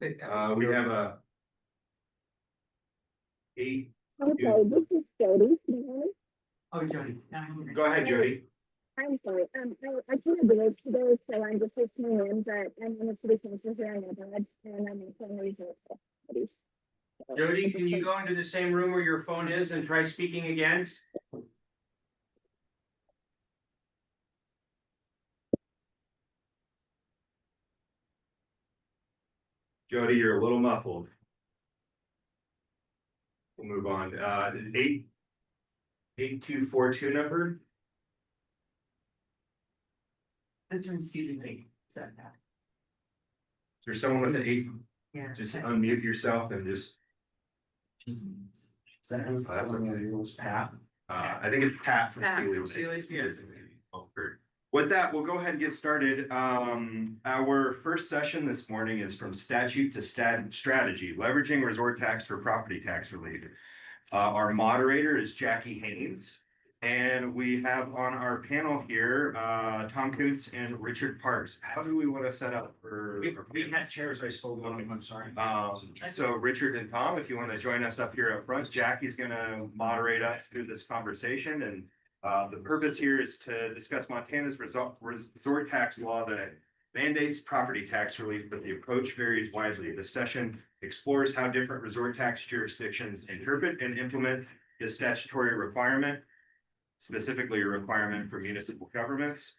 We have a 8. Okay, this is Jody. Oh, Jody. Go ahead, Jody. I'm sorry. I can't do it today, so I'm just listening in, but I'm on the city council here in Nevada, and I'm a family resource. Jody, can you go into the same room where your phone is and try speaking again? Jody, you're a little muffled. We'll move on. 8242 number. That's from CBP. Is that? Is there someone with an 8? Yeah. Just unmute yourself and just. That's okay. Pat. I think it's Pat from Sealy's. With that, we'll go ahead and get started. Our first session this morning is from Statute to Strategy, Leveraging Resort Tax for Property Tax Relief. Our moderator is Jackie Haines, and we have on our panel here Tom Kuntz and Richard Parks. How do we want to set up for? We had chairs. I stole one. I'm sorry. So Richard and Tom, if you want to join us up here up front, Jackie's going to moderate us through this conversation. And the purpose here is to discuss Montana's resort tax law that mandates property tax relief, but the approach varies widely. The session explores how different resort tax jurisdictions interpret and implement this statutory requirement, specifically a requirement for municipal governments.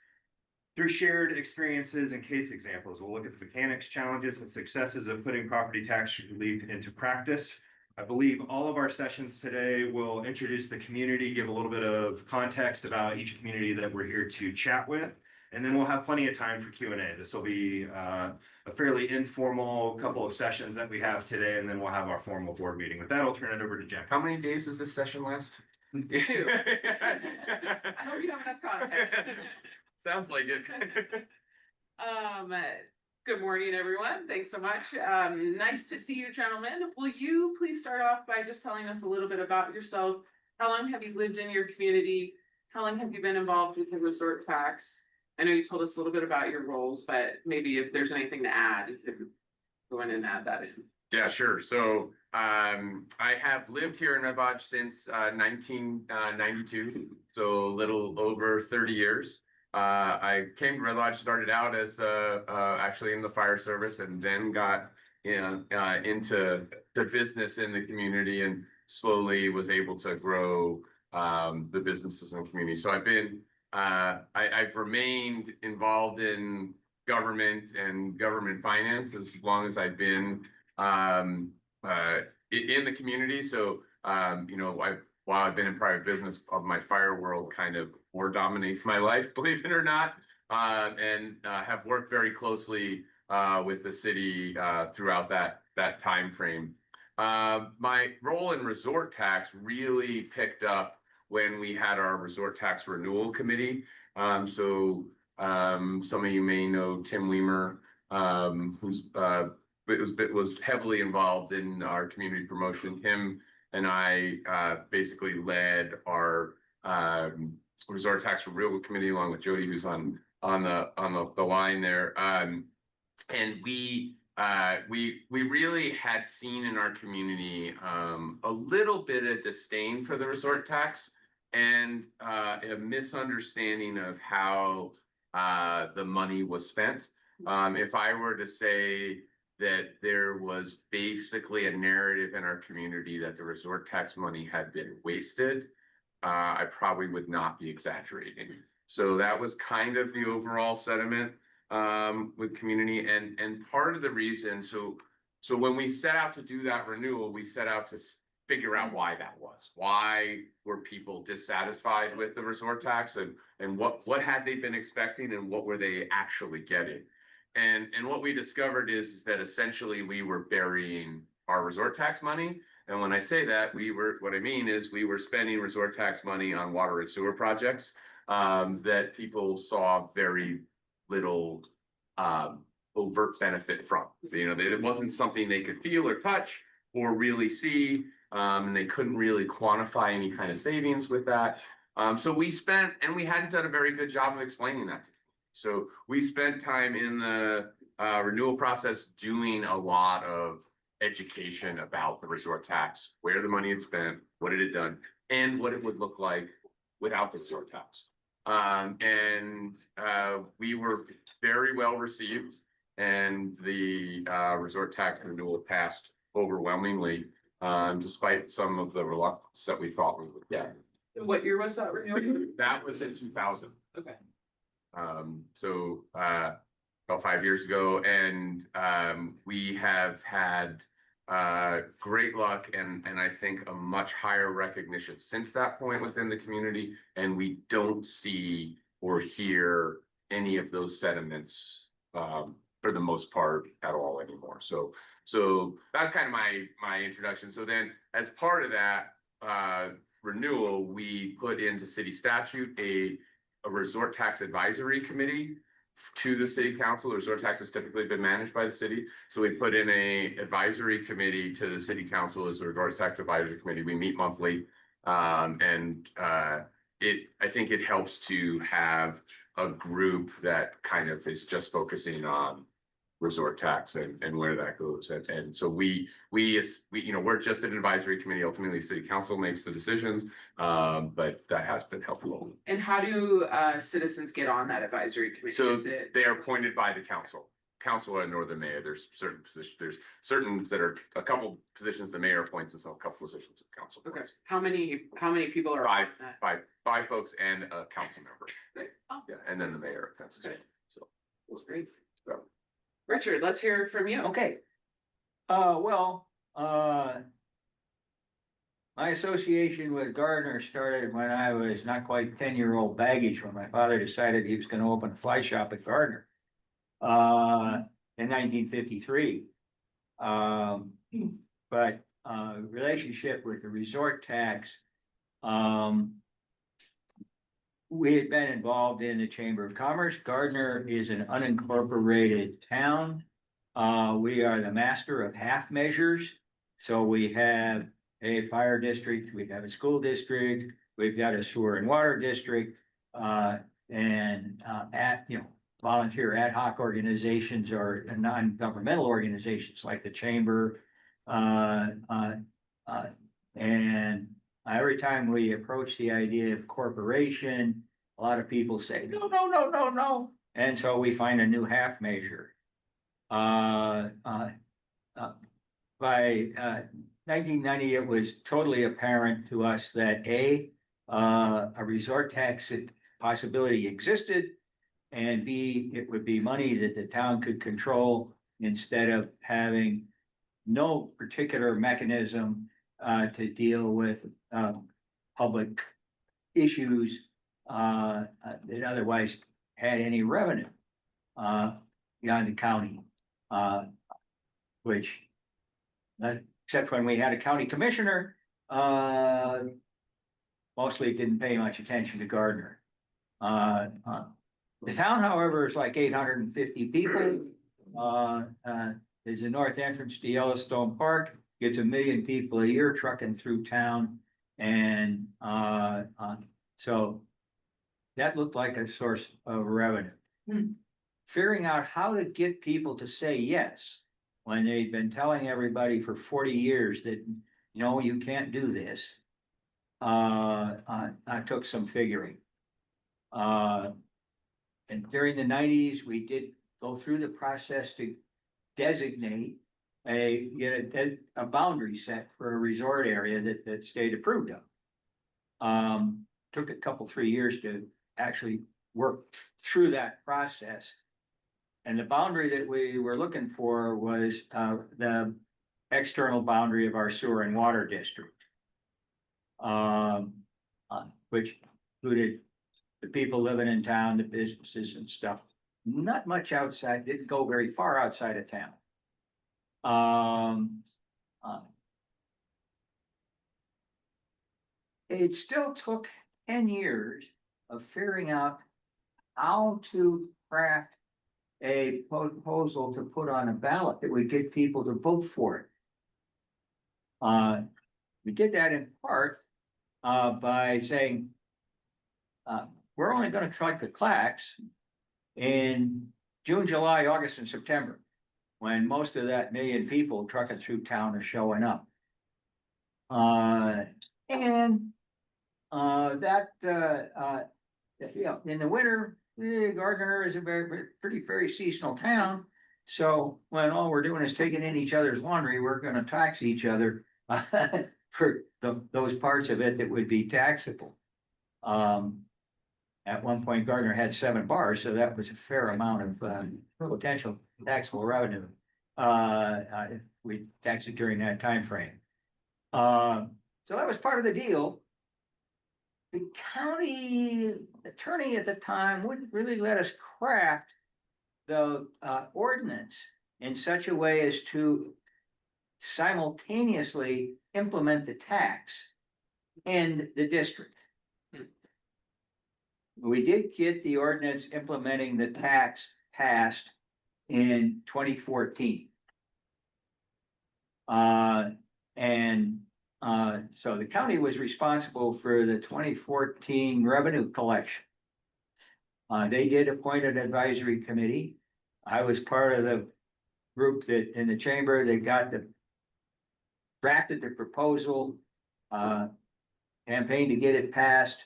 Through shared experiences and case examples, we'll look at the mechanics, challenges, and successes of putting property tax relief into practice. I believe all of our sessions today will introduce the community, give a little bit of context about each community that we're here to chat with, and then we'll have plenty of time for Q&A. This will be a fairly informal couple of sessions that we have today, and then we'll have our formal board meeting. With that, I'll turn it over to Jack. How many days does this session last? 2. I hope you don't have contact. Sounds like it. Good morning, everyone. Thanks so much. Nice to see you, gentlemen. Will you please start off by just telling us a little bit about yourself? How long have you lived in your community? How long have you been involved with the resort tax? I know you told us a little bit about your roles, but maybe if there's anything to add, you can go in and add that in. Yeah, sure. So I have lived here in Nevada since 1992, so a little over 30 years. I came to Red Lodge, started out as actually in the fire service, and then got into the business in the community, and slowly was able to grow the businesses in the community. So I've been I've remained involved in government and government finance as long as I've been in the community. So while I've been in private business, my fire world kind of more dominates my life, believe it or not, and have worked very closely with the city throughout that time frame. My role in resort tax really picked up when we had our resort tax renewal committee. Some of you may know Tim Weimer, who's was heavily involved in our community promotion. Him and I basically led our resort tax renewal committee, along with Jody, who's on the line there. And we really had seen in our community a little bit of disdain for the resort tax, and a misunderstanding of how the money was spent. If I were to say that there was basically a narrative in our community that the resort tax money had been wasted, I probably would not be exaggerating. So that was kind of the overall sentiment with community, and part of the reason. So when we set out to do that renewal, we set out to figure out why that was. Why were people dissatisfied with the resort tax, and what had they been expecting, and what were they actually getting? And what we discovered is that essentially we were burying our resort tax money. And when I say that, what I mean is we were spending resort tax money on water and sewer projects that people saw very little overt benefit from. So, it wasn't something they could feel or touch or really see, and they couldn't really quantify any kind of savings with that. So we spent, and we hadn't done a very good job of explaining that. So we spent time in the renewal process doing a lot of education about the resort tax, where the money had spent, what it had done, and what it would look like without the resort tax. We were very well received, and the resort tax renewal passed overwhelmingly, despite some of the reluctance that we thought we would get. What year was that renewal? That was in 2000. Okay. About 5 years ago, and we have had great luck and I think a much higher recognition since that point within the community, and we don't see or hear any of those sentiments for the most part at all anymore. So that's kind of my introduction. So then, as part of that renewal, we put into city statute a resort tax advisory committee to the city council. The resort tax has typically been managed by the city, so we put in a advisory committee to the city council as a resort tax advisory committee. We meet monthly, I think it helps to have a group that kind of is just focusing on resort tax and where that goes. And so we we're just an advisory committee. Ultimately, city council makes the decisions, but that has been helpful. And how do citizens get on that advisory committee? So they are appointed by the council and/or the mayor. There's certain positions, there's certain that are a couple positions the mayor appoints and some couple positions the council Okay. appoints. How many people are on that? Five folks and a council member. Great. Oh, Yeah, and then the mayor attends. Okay. So that's great. So. Richard, let's hear from you. Okay. My association with Gardiner started when I was not quite 10-year-old baggage, when my father decided he was gonna open a fly shop at Gardiner. In 1953. But relationship with the resort tax. We had been involved in the Chamber of Commerce. Gardiner is an unincorporated town. We are the master of half measures. So we have a fire district, we have a school district, we've got a sewer and water district, volunteer ad hoc organizations or non-governmental organizations like the chamber. And every time we approach the idea of corporation, a lot of people say, no. And so we find a new half measure. By 1990, it was totally apparent to us that a resort tax possibility existed, and B, it would be money that the town could control instead of having no particular mechanism to deal with public issues that otherwise had any revenue beyond the county, which, except when we had a county commissioner, mostly didn't pay much attention to Gardiner. The town, however, is like 850 people. There's a north entrance to Yellowstone Park, gets 1 million people a year trucking through town. And so that looked like a source of revenue. Figuring out how to get people to say yes, when they'd been telling everybody for 40 years that, no, you can't do this. I took some figuring. And during the 90s, we did go through the process to designate a boundary set for a resort area that state approved of. Took a couple, 3 years to actually work through that process. And the boundary that we were looking for was the external boundary of our sewer and water district. Which included the people living in town, the businesses and stuff. Not much outside, didn't go very far outside of town. It still took 10 years of figuring out how to craft a proposal to put on a ballot that would get people to vote for it. We did that in part by saying, we're only going to collect the clacks, in June, July, August, and September, when most of that million people trucking through town are showing up. And in the winter, Gardiner is a very seasonal town. So when all we're doing is taking in each other's laundry, we're gonna tax each other for those parts of it that would be taxable. At one point, Gardner had 7 bars, so that was a fair amount of potential taxable revenue. If we taxed it during that time frame. So that was part of the deal. The county attorney at the time wouldn't really let us craft the ordinance in such a way as to simultaneously implement the tax in the district. We did get the ordinance implementing the tax passed in 2014. So the county was responsible for the 2014 revenue collection. They did appoint an advisory committee. I was part of the group that in the chamber, they drafted the proposal, campaigned to get it passed.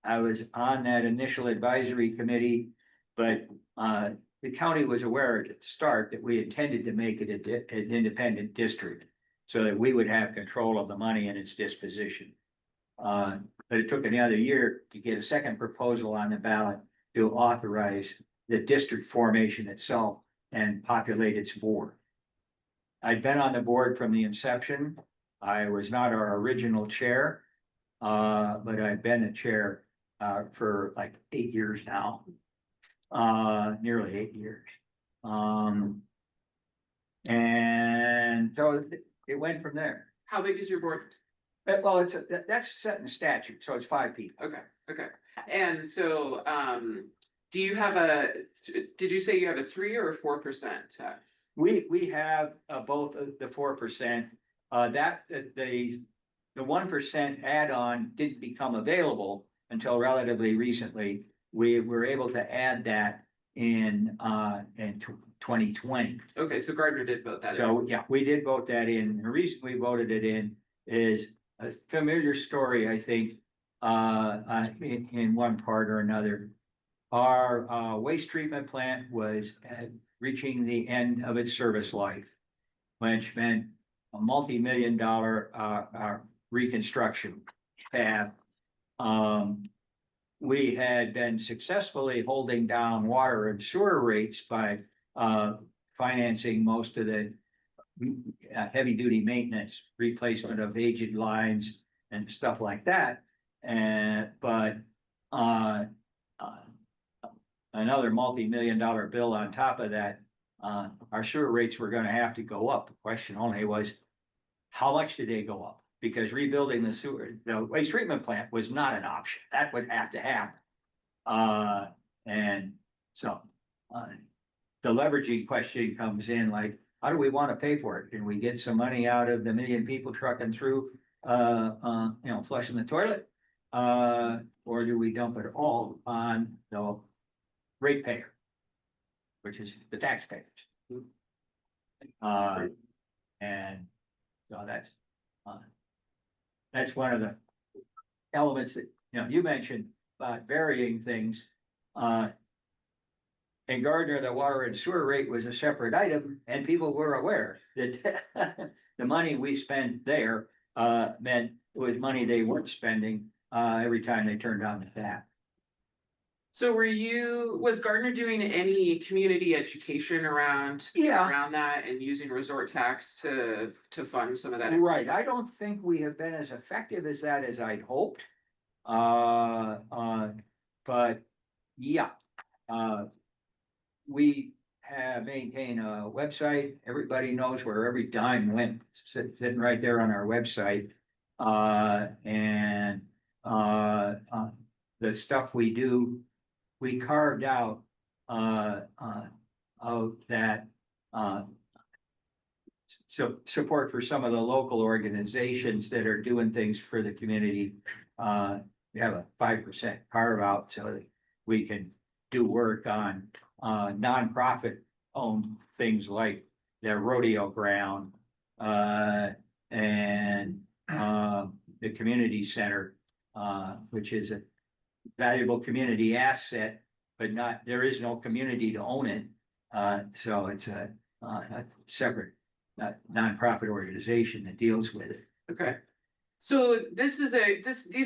I was on that initial advisory committee, but the county was aware at the start that we intended to make it an independent district so that we would have control of the money and its disposition. But it took another year to get a second proposal on the ballot to authorize the district formation itself and populate its board. I'd been on the board from the inception. I was not our original chair, but I've been a chair for like 8 years now, nearly 8 years. And so it went from there. How big is your board? Well, that's set in statute, so it's 5 people. Okay. And so, do you have did you say you have a 3 or a 4% tax? We have both the 4%. The 1% add-on didn't become available until relatively recently. We were able to add that in 2020. Okay, so Gardner did vote that in. So, yeah, we did vote that in. The reason we voted it in is a familiar story, I think, in one part or another. Our waste treatment plant was reaching the end of its service life, which meant a multi-million-dollar reconstruction tab. We had been successfully holding down water and sewer rates by financing most of the heavy-duty maintenance, replacement of aged lines and stuff like that. But another multi-million-dollar bill on top of that, our sewer rates were going to have to go up. The question only was, how much did they go up? Because rebuilding the waste treatment plant was not an option. That would have to happen. And so the leveraging question comes in, like, how do we want to pay for it? Can we get some money out of the million people trucking through, flushing the toilet? Or do we dump it all on the ratepayer, which is the taxpayers? And so that's one of the elements that, you mentioned about varying things. In Gardner, the water and sewer rate was a separate item, and people were aware that the money we spent there meant it was money they weren't spending every time they turned on the tap. So was Gardner doing any community education around that and using resort tax to fund some of that? Right. I don't think we have been as effective as that as I'd hoped. But yeah, we have maintained a website. Everybody knows where every dime went, sitting right there on our website. And the stuff we do, we carved out of that support for some of the local organizations that are doing things for the community. We have a 5% carve out so that we can do work on nonprofit owned things like their rodeo ground. And the community center, which is a valuable community asset, but there is no community to own it. So it's a separate nonprofit organization that deals with it. Okay. So these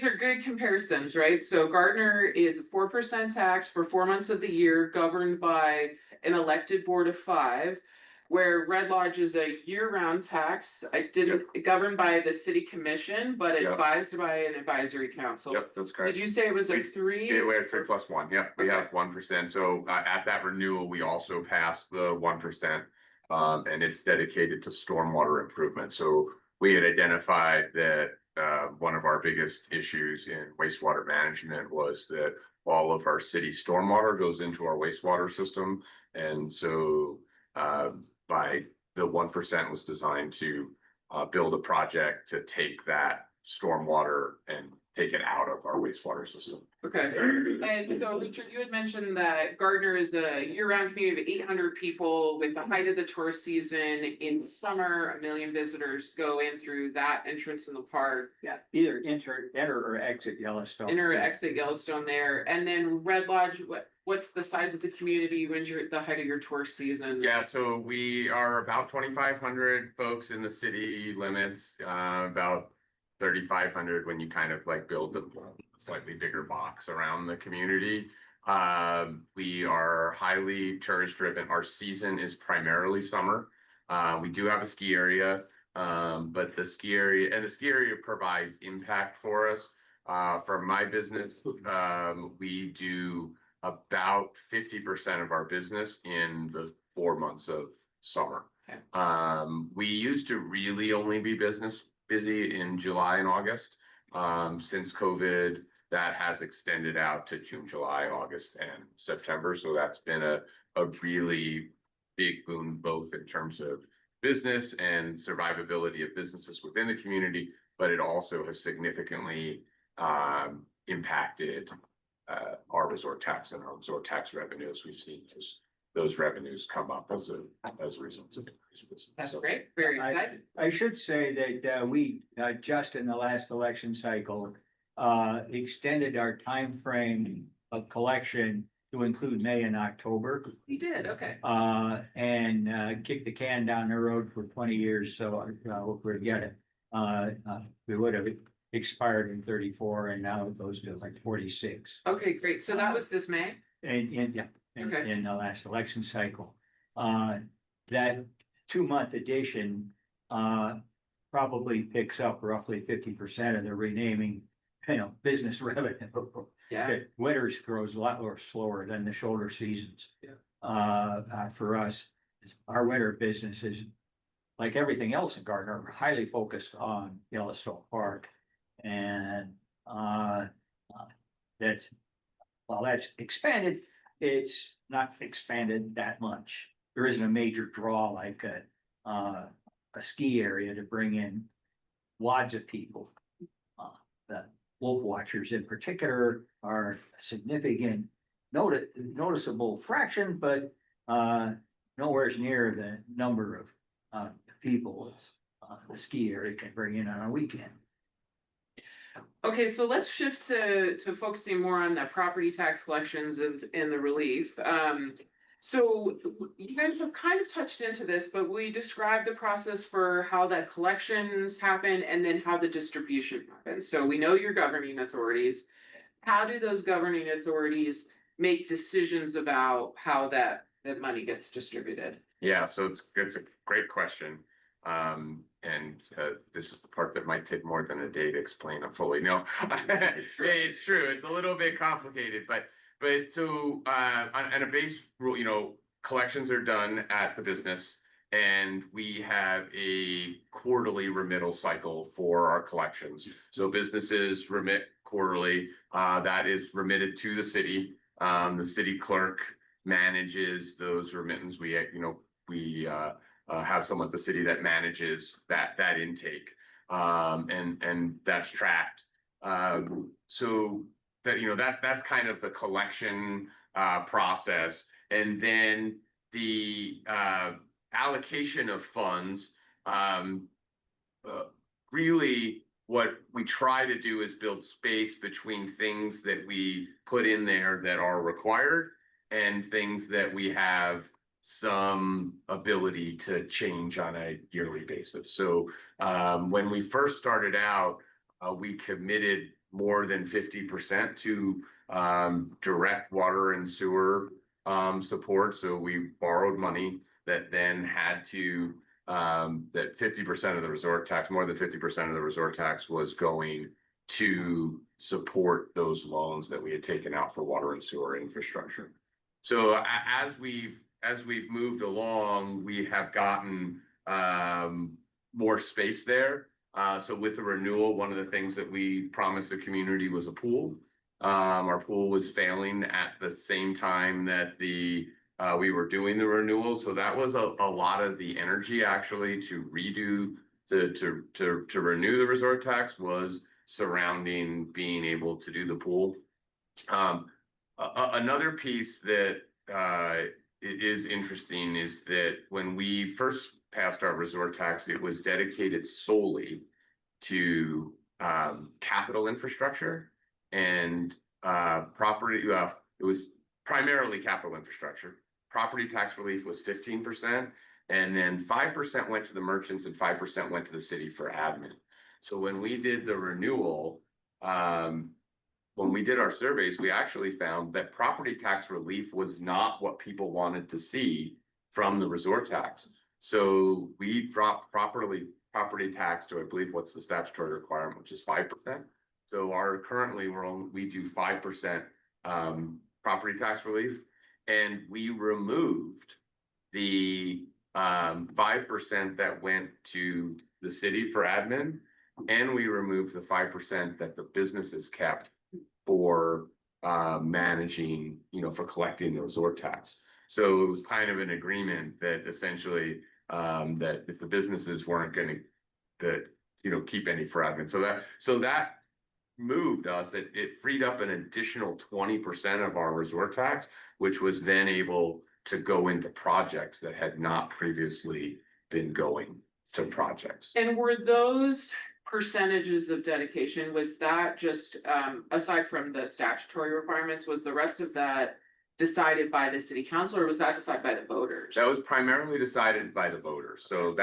are good comparisons, right? So Gardner is a 4% tax for 4 months of the year, governed by an elected board of 5. Where Red Lodge is a year-round tax, governed by the city commission, but Yep. advised by an advisory council. Yep, that's Did correct. you say it was a We- 3? Yeah, we had 3+1, yep, we Okay. have 1%, so at that renewal, we also passed the 1%. And it's dedicated to stormwater improvement, so we had identified that one of our biggest issues in wastewater management was that all of our city stormwater goes into our wastewater system, and so by the 1% was designed to build a project to take that stormwater and take it out of our wastewater system. Okay, and so Richard, you had mentioned that Gardner is a year-round community of 800 people with the height of the tourist season. In summer, 1 million visitors go in through that entrance in the park. Yeah, either enter or exit Yellowstone. Enter or exit Yellowstone there, and then Red Lodge, what's the size of the community when you're at the height of your tourist season? Yeah, so we are about 2,500 folks in the city limits, about 3,500 when you kind of like build a slightly bigger box around the community. We are highly tourist driven. Our season is primarily summer. We do have a ski area, but the ski area provides impact for us. For my business, we do about 50% of our business in the 4 months of summer. Okay. We used to really only be busy in July and August. Since COVID, that has extended out to June, July, August, and September. So that's been a really big boon, both in terms of business and survivability of businesses within the community, but it also has significantly impacted our resort tax and our resort tax revenues. We've seen those revenues come up as a result of increased business. That's great, very excited. I should say that we just in the last election cycle extended our time frame of collection to include May and October. You did, okay. And kicked the can down the road for 20 years, so forget it. We would have expired in 34 and now it goes to like 46. Okay, great. So that was this May? In Okay. the last election cycle. That 2-month edition probably picks up roughly 50% of the renaming, business revenue. Yeah. Winters grows a lot more slower than the shoulder seasons. Yeah. For us, our winter business is like everything else in Gardner, highly focused on Yellowstone Park. And while that's expanded, it's not expanded that much. There isn't a major draw like a ski area to bring in lots of people. The wolf watchers in particular are a significant noticeable fraction, but nowhere near the number of people the ski area can bring in on a weekend. Okay, so let's shift to focusing more on the property tax collections and the relief. So you guys have kind of touched into this, but we described the process for how that collections happen and then how the distribution happens. So we know your governing authorities. How do those governing authorities make decisions about how that money gets distributed? Yeah, so it's a great question. And this is the part that might take more than a day to explain it fully. No, it's true. It's a little bit complicated, but so on a base rule, collections are done at the business, and we have a quarterly remittal cycle for our collections. So businesses remit quarterly. That is remitted to the city. The city clerk manages those remittance. We have someone at the city that manages that intake, and that's tracked. So that that's kind of the collection process. And then the allocation of funds, really what we try to do is build space between things that we put in there that are required and things that we have some ability to change on a yearly basis. So when we first started out, we committed more than 50% to direct water and sewer support. So we borrowed money that then had to, that 50% of the resort tax, more than 50% of the resort tax was going to support those loans that we had taken out for water and sewer infrastructure. So as we've moved along, we have gotten more space there. So with the renewal, one of the things that we promised the community was a pool. Our pool was failing at the same time that we were doing the renewal. So that was a lot of the energy actually to redo, to renew the resort tax was surrounding being able to do the pool. Another piece that is interesting is that when we first passed our resort tax, it was dedicated solely to capital infrastructure and property. It was primarily capital infrastructure. Property tax relief was 15%, and then 5% went to the merchants and 5% went to the city for admin. So when we did the renewal, when we did our surveys, we actually found that property tax relief was not what people wanted to see from the resort tax. So we dropped property tax to, I believe, what's the statutory requirement, which is 5%. So currently we do 5% property tax relief, and we removed the 5% that went to the city for admin, and we removed the 5% that the businesses kept for managing, for collecting the resort tax. So it was kind of an agreement that essentially that if the businesses weren't going to keep any for admin, so that moved us. It freed up an additional 20% of our resort tax, which was then able to go into projects that had not previously been going to projects. And were those percentages of dedication, was that just aside from the statutory requirements, was the rest of that decided by the city council, or was that decided by the voters? That was primarily decided by the voters. So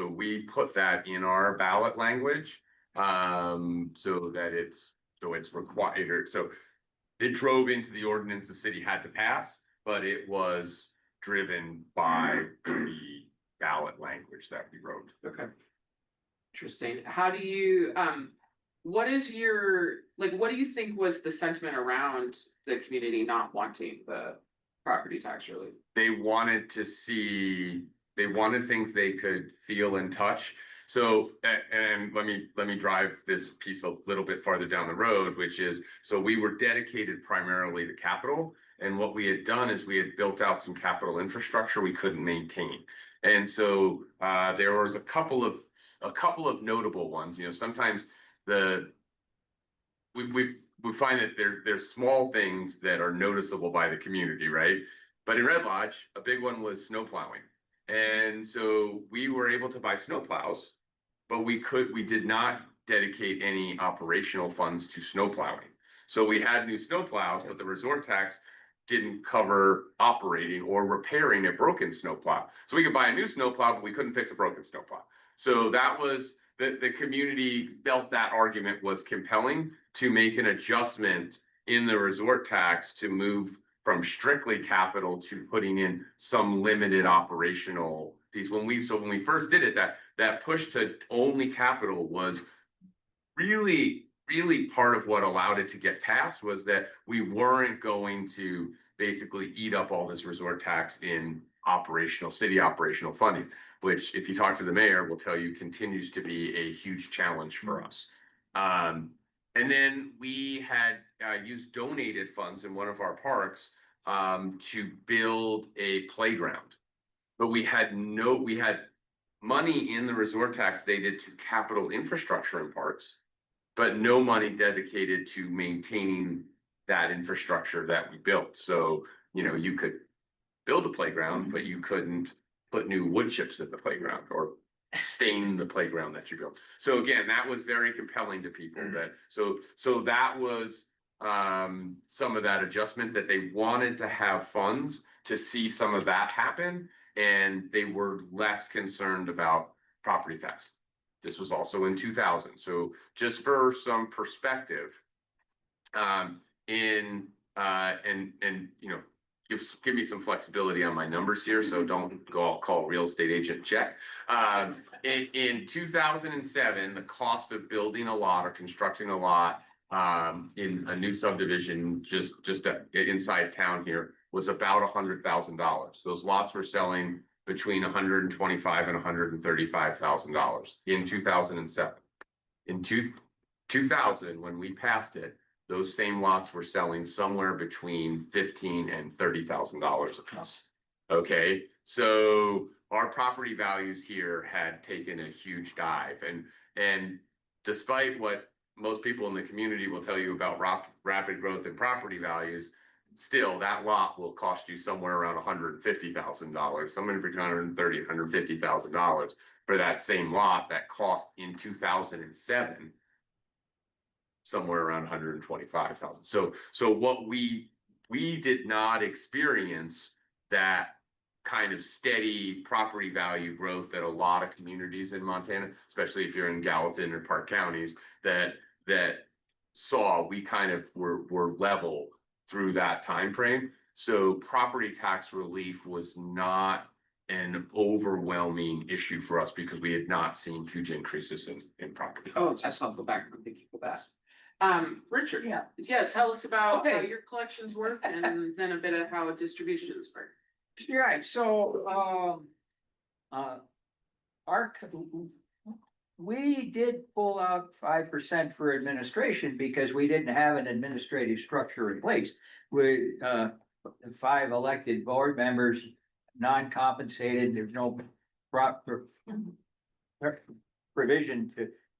we put that in our ballot language, so that it's required. So it drove into the ordinance the city had to pass, but it was driven by the ballot language that we wrote. Okay. Interesting. How do you, what do you think was the sentiment around the community not wanting the property tax relief? They wanted things they could feel and touch. So, and let me drive this piece a little bit farther down the road, which is, so we were dedicated primarily to capital. And what we had done is we had built out some capital infrastructure we couldn't maintain. And so there was a couple of notable ones. Sometimes we find that there's small things that are noticeable by the community, right? But in Red Lodge, a big one was snow plowing. And so we were able to buy snow plows, but we did not dedicate any operational funds to snow plowing. So we had new snow plows, but the resort tax didn't cover operating or repairing a broken snow plow. So we could buy a new snow plow, but we couldn't fix a broken snow plow. So that was the community felt that argument was compelling to make an adjustment in the resort tax to move from strictly capital to putting in some limited operational piece. When we first did it, that push to only capital was really part of what allowed it to get passed, was that we weren't going to basically eat up all this resort tax in city operational funding, which if you talk to the mayor will tell you continues to be a huge challenge for us. And then we had used donated funds in one of our parks to build a playground, but we had money in the resort tax dated to capital infrastructure in parks, but no money dedicated to maintaining that infrastructure that we built. So you know, you could build a playground, but you couldn't put new wood chips in the playground or stain the playground that you built. So again, that was very compelling to people that, so that was some of that adjustment, that they wanted to have funds to see some of that happen, and they were less concerned about property tax. This was also in 2000. So just for some perspective, and you know, give me some flexibility on my numbers here, so don't go all call real estate agent check. In 2007, the cost of building a lot or constructing a lot in a new subdivision just inside town here was about $100,000. Those lots were selling between $125,000 and $135,000 in 2007. In 2000, when we passed it, those same lots were selling somewhere between $15,000 and $30,000 a piece. Okay, so our property values here had taken a huge dive, and despite what most people in the community will tell you about rapid growth in property values, still that lot will cost you somewhere around $150,000, somewhere between $130,000 and $150,000 for that same lot that cost in 2007 somewhere around 125,000. So what we did not experience that kind of steady property value growth that a lot of communities in Montana, especially if you're in Gallatin or Park counties, that saw. We kind of were level through that time frame. So property tax relief was not an overwhelming issue for us because we had not seen huge increases in property. Oh, that's helpful background. Thank you for that. Richard, yeah, tell us about how Okay. your collections work and then a bit of how distributions work. Right, so, we did pull out 5% for administration because we didn't have an administrative structure in place. We, 5 elected board members, non-compensated, there's no proper provision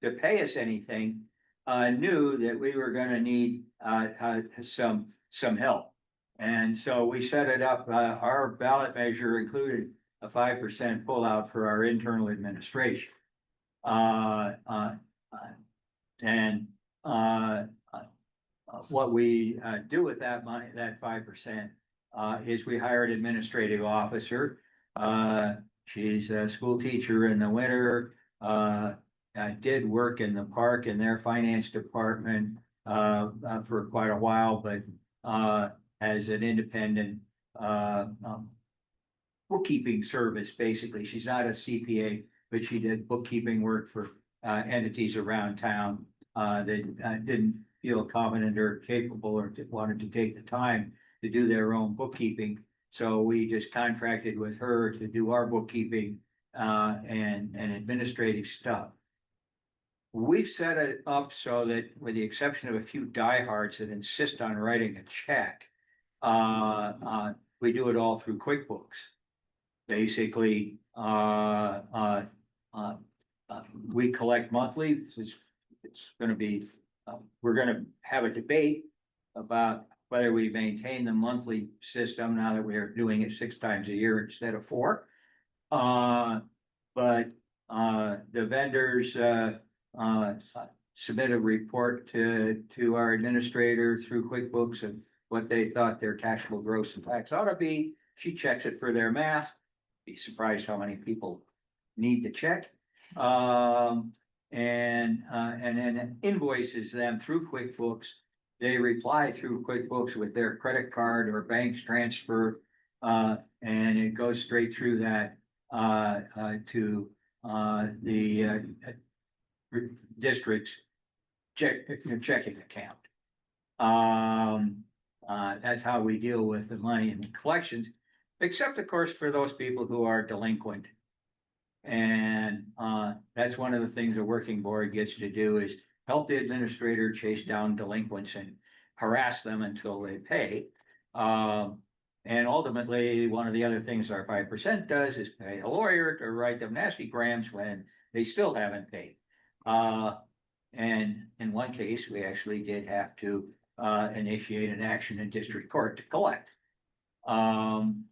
to pay us anything, knew that we were gonna need, some help. And so we set it up, our ballot measure included a 5% pullout for our internal administration. What we do with that money, that 5%, is we hire an administrative officer. She's a school teacher in the winter, did work in the park in their finance department for quite a while, but as an independent bookkeeping service, basically. She's not a CPA, but she did bookkeeping work for entities around town that didn't feel confident or capable or wanted to take the time to do their own bookkeeping. So we just contracted with her to do our bookkeeping and administrative stuff. We've set it up so that, with the exception of a few diehards that insist on writing a check, we do it all through QuickBooks. Basically, we collect monthly. It's gonna be, we're gonna have a debate about whether we maintain the monthly system now that we are doing it 6 times a year instead of 4. But the vendors submit a report to our administrator through QuickBooks of what they thought their taxable gross and tax ought to be. She checks it for their math. Be surprised how many people need the check. And then invoices them through QuickBooks. They reply through QuickBooks with their credit card or bank's transfer, and it goes straight through that to the district's checking account. That's how we deal with the money and the collections, except of course for those people who are delinquent. And that's one of the things the working board gets to do, is help the administrator chase down delinquents and harass them until they pay. And ultimately, one of the other things our 5% does is pay a lawyer to write them nasty grams when they still haven't paid. And in one case, we actually did have to initiate an action in district court to collect. Um.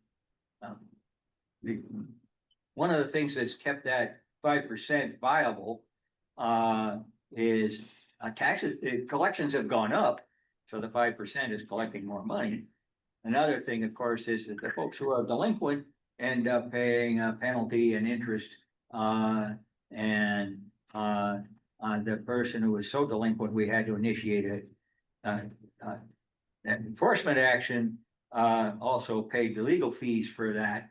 the- One of the things that's kept that 5% viable, is, taxes, collections have gone up. So the 5% is collecting more money. Another thing, of course, is that the folks who are delinquent end up paying a penalty and interest. And the person who was so delinquent, we had to initiate an enforcement action, also paid the legal fees for that.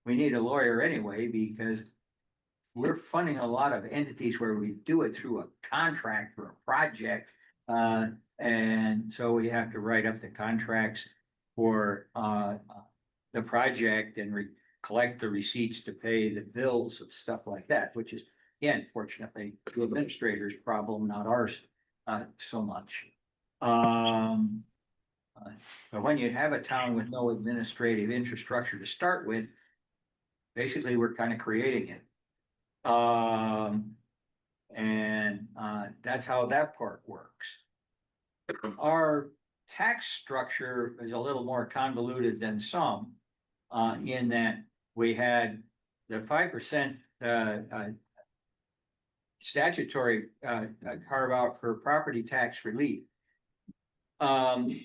We need a lawyer anyway, because we're funding a lot of entities where we do it through a contract for a project. And so we have to write up the contracts for the project and collect the receipts to pay the bills of stuff like that, which is, again, fortunately, the administrator's problem, not ours, so much. But when you have a town with no administrative infrastructure to start with, basically, we're kind of creating it. And that's how that part works. Our tax structure is a little more convoluted than some, in that we had the 5% statutory carve out for property tax relief. And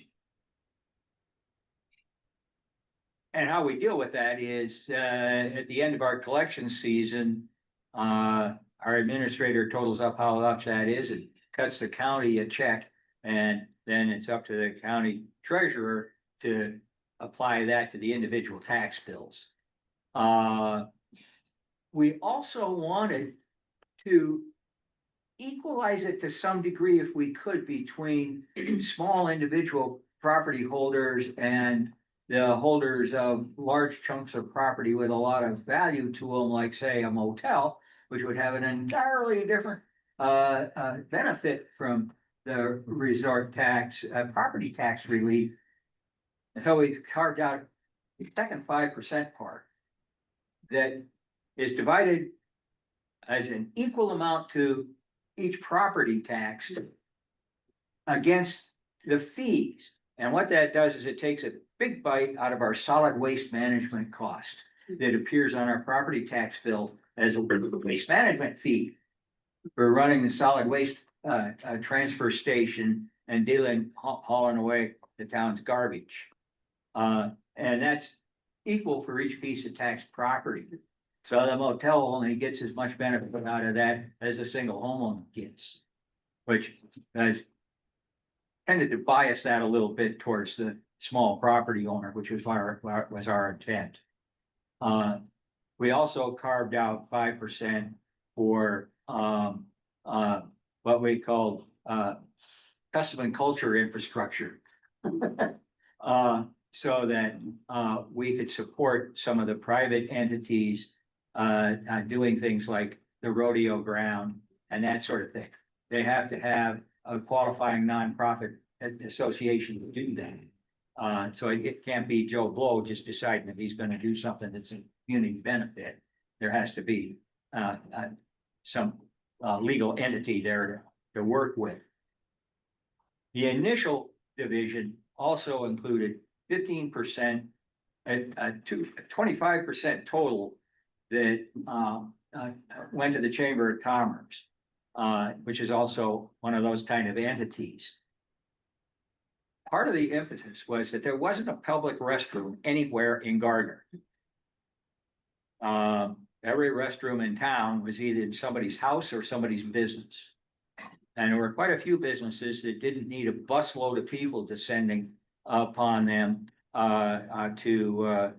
how we deal with that is, at the end of our collection season, our administrator totals up how much that is and cuts the county a check. And then it's up to the county treasurer to apply that to the individual tax bills. We also wanted to equalize it to some degree, if we could, between small individual property holders and the holders of large chunks of property with a lot of value to them, like say a motel, which would have an entirely different benefit from the resort tax, property tax relief. So we carved out the second 5% part that is divided as an equal amount to each property tax against the fees. And what that does is it takes a big bite out of our solid waste management cost that appears on our property tax bill as a waste management fee for running the solid waste transfer station and hauling away the town's garbage. And that's equal for each piece of tax property. So the motel only gets as much benefit out of that as a single homeowner gets, which has tended to bias that a little bit towards the small property owner, which was our intent. We also carved out 5% for what we called custom and culture infrastructure. So that we could support some of the private entities doing things like the rodeo ground and that sort of thing. They have to have a qualifying nonprofit association to do that. So it can't be Joe Blow just deciding that he's going to do something that's a community benefit. There has to be some legal entity there to work with. The initial division also included 15%, 25% total that went to the Chamber of Commerce, which is also one of those kind of entities. Part of the emphasis was that there wasn't a public restroom anywhere in Gardiner. Every restroom in town was either in somebody's house or somebody's business. And there were quite a few businesses that didn't need a busload of people descending upon them to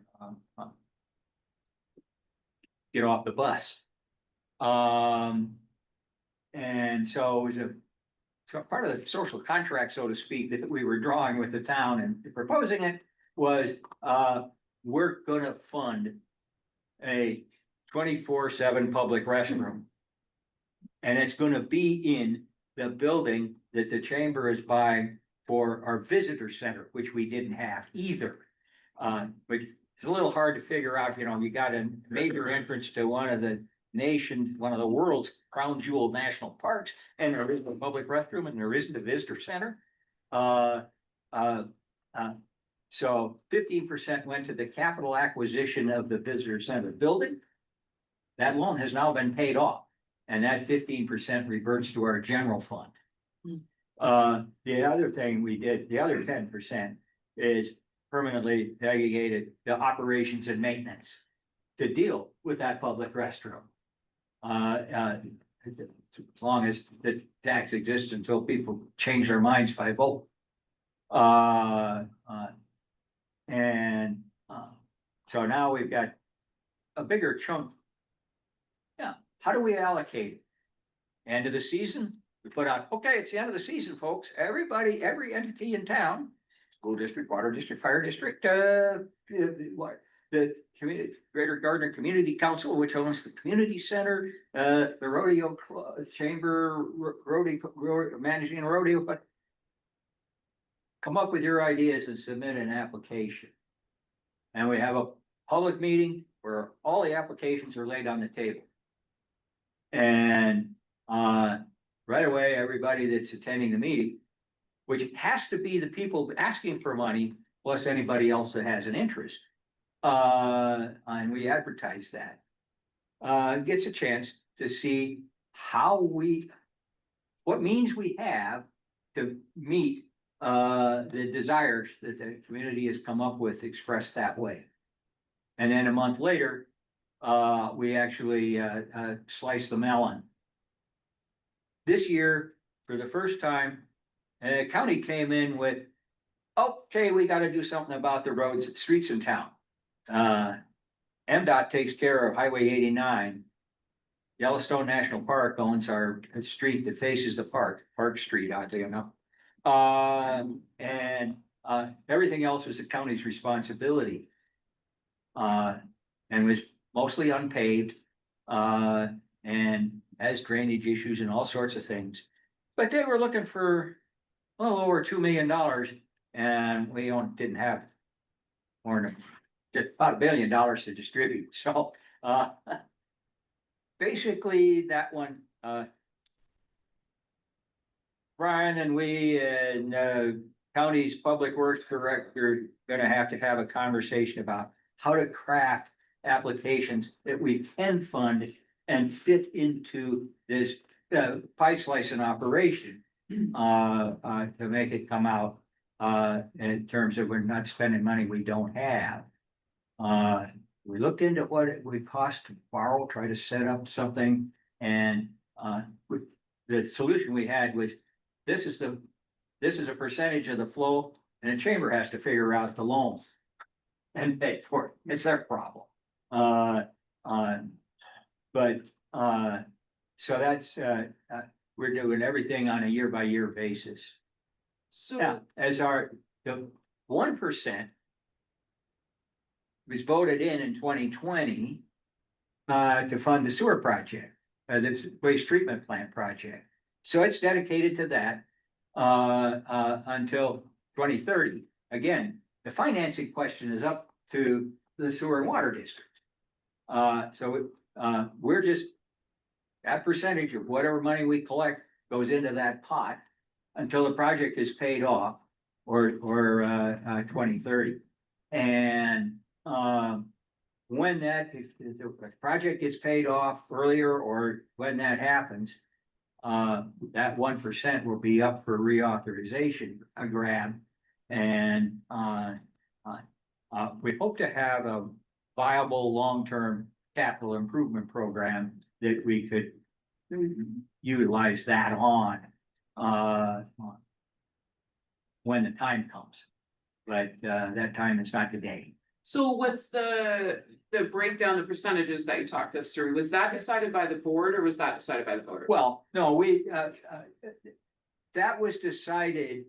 get off the bus. And so it was so part of the social contract, so to speak, that we were drawing with the town and proposing it was we're gonna fund a 24/7 public restroom. And it's gonna be in the building that the chamber is buying for our visitor center, which we didn't have either. But it's a little hard to figure out, you know, you got a major entrance to one of the world's crown jewel national parks, and there isn't a public restroom and there isn't a visitor center. So 15% went to the capital acquisition of the visitor center building. That loan has now been paid off, and that 15% reverts to our general fund. The other thing we did, the other 10% is permanently delegated the operations and maintenance to deal with that public restroom. As long as the tax exists until people change their minds by vote. So now we've got a bigger chunk. Yeah, how do we allocate it? End of the season, we put out, okay, it's the end of the season, folks. Everybody, every entity in town, school district, water district, fire district, the community, Greater Gardiner Community Council, which owns the community center, the rodeo chamber, managing rodeo, but come up with your ideas and submit an application. And we have a public meeting where all the applications are laid on the table. And right away, everybody that's attending the meeting, which has to be the people asking for money, plus anybody else that has an interest. And we advertise that. Gets a chance to see what means we have to meet the desires that the community has come up with expressed that way. And then a month later, we actually slice the melon. This year, for the first time, the county came in with, okay, we gotta do something about the roads, streets in town. MDOT takes care of Highway 89. Yellowstone National Park owns our street that faces the park, Park Street, oddly enough. And everything else was the county's responsibility. And was mostly unpaved, and has drainage issues and all sorts of things. But they were looking for a little over $2 million, and we didn't have more than just about $1 billion to distribute. So basically that one, Brian and we and county's public works director gonna have to have a conversation about how to craft applications that we can fund and fit into this pie slicing operation to make it come out in terms of we're not spending money we don't have. We looked into what it would cost to borrow, try to set up something, and the solution we had was this is a percentage of the flow, and the chamber has to figure out the loan and pay for it. It's their problem. So that's we're doing everything on a year by year basis. So, Now, as the 1% was voted in 2020 to fund the sewer project, the waste treatment plant project. So it's dedicated to that until 2030. Again, the financing question is up to the sewer and water district. So we're just, that percentage of whatever money we collect goes into that pot until the project is paid off, or 2030. And when if the project gets paid off earlier, or when that happens, that 1% will be up for reauthorization, a grab. And we hope to have a viable long-term capital improvement program that we could utilize that on when the time comes. But that time is not today. so what's the breakdown, the percentages that you talked us through? Was that decided by the board or was that decided by the voters? Well, no, that was decided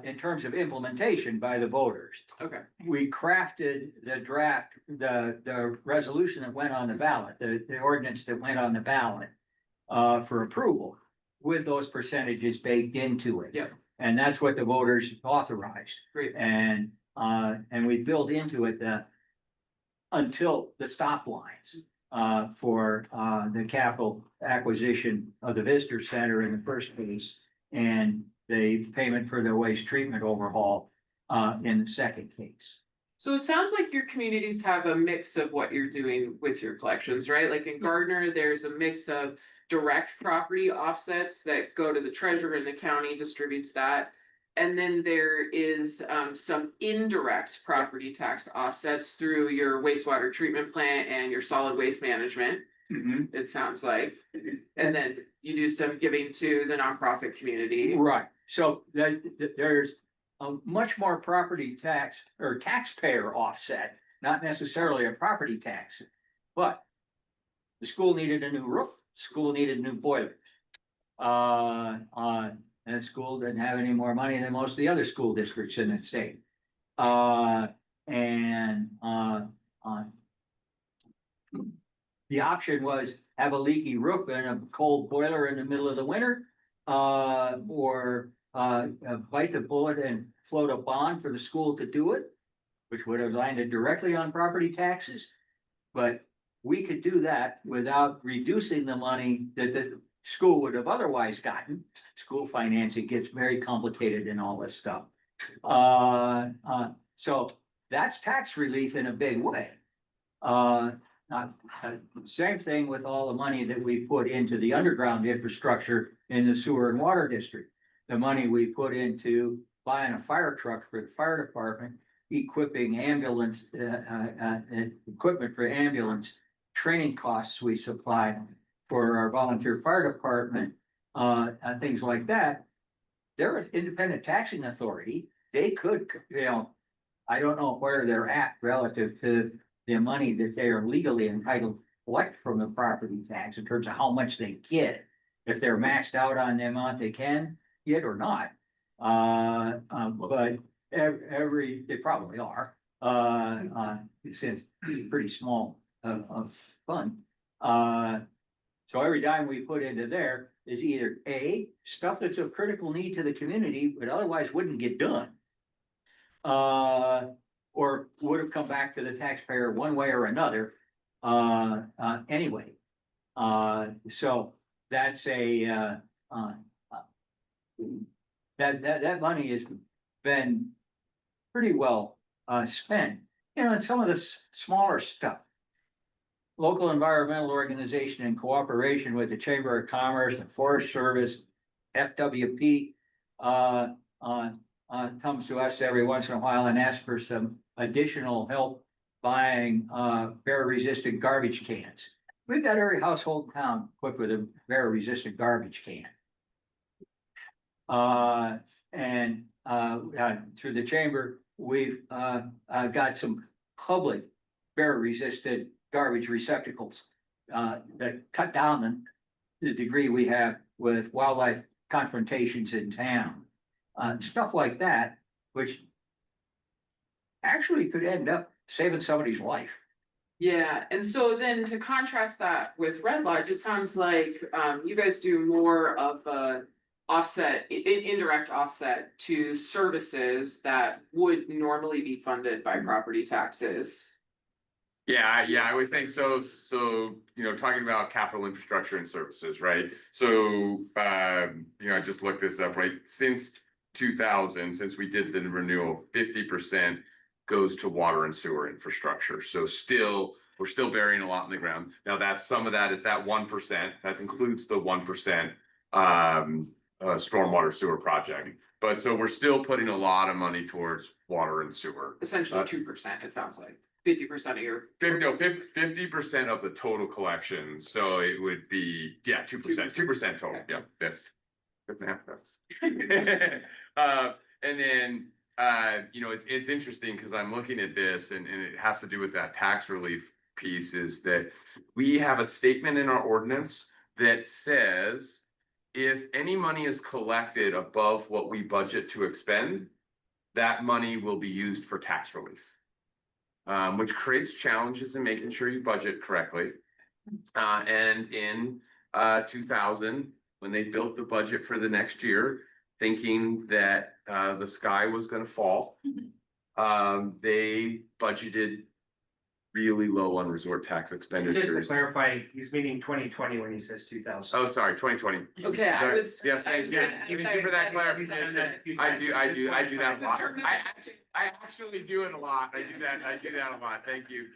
in terms of implementation by the voters. Okay, We crafted the draft, the resolution that went on the ballot, the ordinance that went on the ballot for approval with those percentages baked into it. Yeah. And that's what the voters authorized. great. And we built into it until the stop lines for the capital acquisition of the visitor center in the first place, and the payment for the waste treatment overhaul in the second case. So it sounds like your communities have a mix of what you're doing with your collections, right? Like in Gardiner, there's a mix of direct property offsets that go to the treasurer and the county distributes that. And then there is some indirect property tax offsets through your wastewater treatment plant and your solid waste management, it sounds like. And then you do some giving to the nonprofit community. Right, so there's a much more property tax or taxpayer offset, not necessarily a property tax. But the school needed a new roof, school needed new boilers. And the school didn't have any more money than most of the other school districts in the state. The option was have a leaky roof and a cold boiler in the middle of the winter. Or bite the bullet and float a bond for the school to do it, which would have landed directly on property taxes. But we could do that without reducing the money that the school would have otherwise gotten. School financing gets very complicated and all this stuff. So that's tax relief in a big way. Same thing with all the money that we put into the underground infrastructure in the sewer and water district. The money we put into buying a fire truck for the fire department, equipping ambulance, equipment for ambulance, training costs we supplied for our volunteer fire department, things like that. They're an independent taxing authority. They could, I don't know where they're at relative to the money that they are legally entitled to collect from the property tax in terms of how much they get. If they're maxed out on the amount they can get or not. But they probably are. Since it's a pretty small fund. So every dime we put into there is either A, stuff that's of critical need to the community, but otherwise wouldn't get done. Or would have come back to the taxpayer one way or another, anyway. So that's that money has been pretty well spent. And some of the smaller stuff. Local environmental organization in cooperation with the Chamber of Commerce and Forest Service, FWP, comes to us every once in a while and asks for some additional help buying bear-resistant garbage cans. We've got every household in town equipped with a bear-resistant garbage can. Through the chamber, we've got some public bear-resistant garbage receptacles that cut down the degree we have with wildlife confrontations in town. Stuff like that, which actually could end up saving somebody's life. Yeah, and so then to contrast that with Red Lodge, it sounds like you guys do more of a indirect offset to services that would normally be funded by property taxes. Yeah, I would think so. So, talking about capital infrastructure and services, right? So, I just looked this up, right? Since 2000, since we did the renewal, 50% goes to water and sewer infrastructure. So we're still burying a lot in the ground. Now some of that is that 1%, that includes the 1% stormwater sewer project. But so we're still putting a lot of money towards water and sewer. Essentially 2%, it sounds like. 50% of your. 50% of the total collection. So it would be, 2% total. Okay. Yeah, that's. And then, it's interesting because I'm looking at this and it has to do with that tax relief piece, is that we have a statement in our ordinance that says if any money is collected above what we budget to expend, that money will be used for tax relief. Which creates challenges in making sure you budget correctly. And in 2000, when they built the budget for the next year, thinking that the sky was going to fall, they budgeted really low on resort tax Just to expenditures. clarify, he's meaning 2020 when he says 2000. Oh, sorry, 2020. Okay, I was. Yes, I thank was- you. I- Thank I- you for that I- clarification. I do that a lot. I actually do it a lot. I do that a lot. Thank you.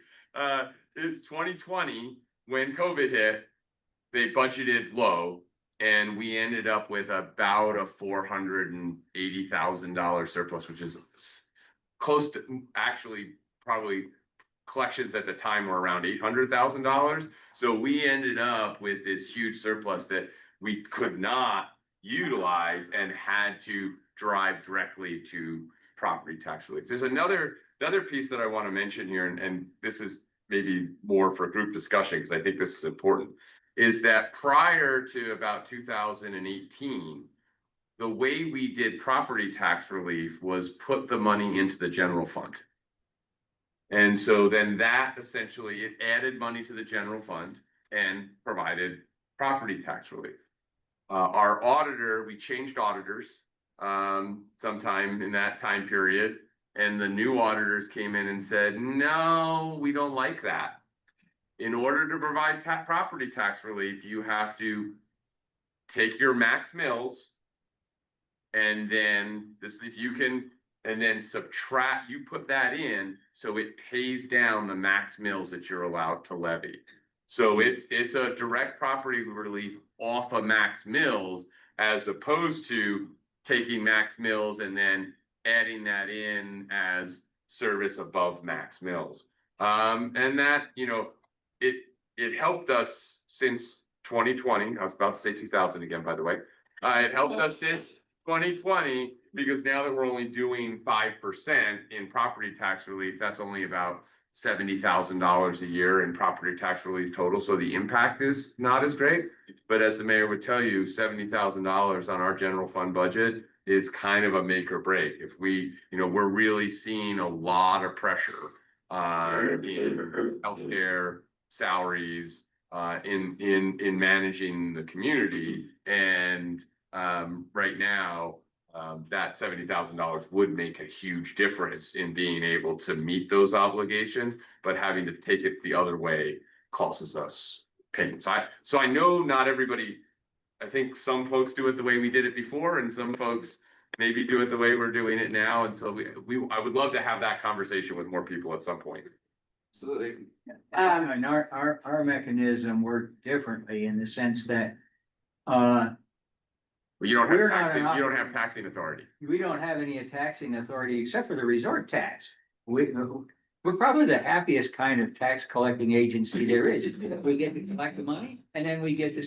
It's 2020, when COVID hit, they budgeted low. And we ended up with about a $480,000 surplus, which is close to, actually, probably collections at the time were around $800,000. So we ended up with this huge surplus that we could not utilize and had to drive directly to property tax relief. There's another piece that I want to mention here, and this is maybe more for group discussion, because I think this is important, is that prior to about 2018, the way we did property tax relief was put the money into the general fund. And so then that essentially, it added money to the general fund and provided property tax relief. Our auditor, we changed auditors sometime in that time period, and the new auditors came in and said, no, we don't like that. In order to provide property tax relief, you have to take your max mills, and then and then subtract, you put that in, so it pays down the max mills that you're allowed to levy. So it's a direct property relief off of max mills, as opposed to taking max mills and then adding that in as service above max mills. And that, it helped us since 2020. I was about to say 2000 again, by the way. It helped us since 2020, because now that we're only doing 5% in property tax relief, that's only about $70,000 a year in property tax relief total. So the impact is not as great. But as the mayor would tell you, $70,000 on our general fund budget is kind of a make or break. If we, we're really seeing a lot of pressure in healthcare, salaries, in managing the community. And right now, that $70,000 would make a huge difference in being able to meet those obligations, but having to take it the other way causes us pain. So I know not everybody, I think some folks do it the way we did it before, and some folks maybe do it the way we're doing it now. And so I would love to have that conversation with more people at some point. Absolutely. And our mechanism worked differently in the sense that, Well, you don't We're have not taxing, an you don't have taxing authority. we don't have any taxing authority except for the resort tax. We're probably the happiest kind of tax collecting agency there is. We get to collect the money, and then we get to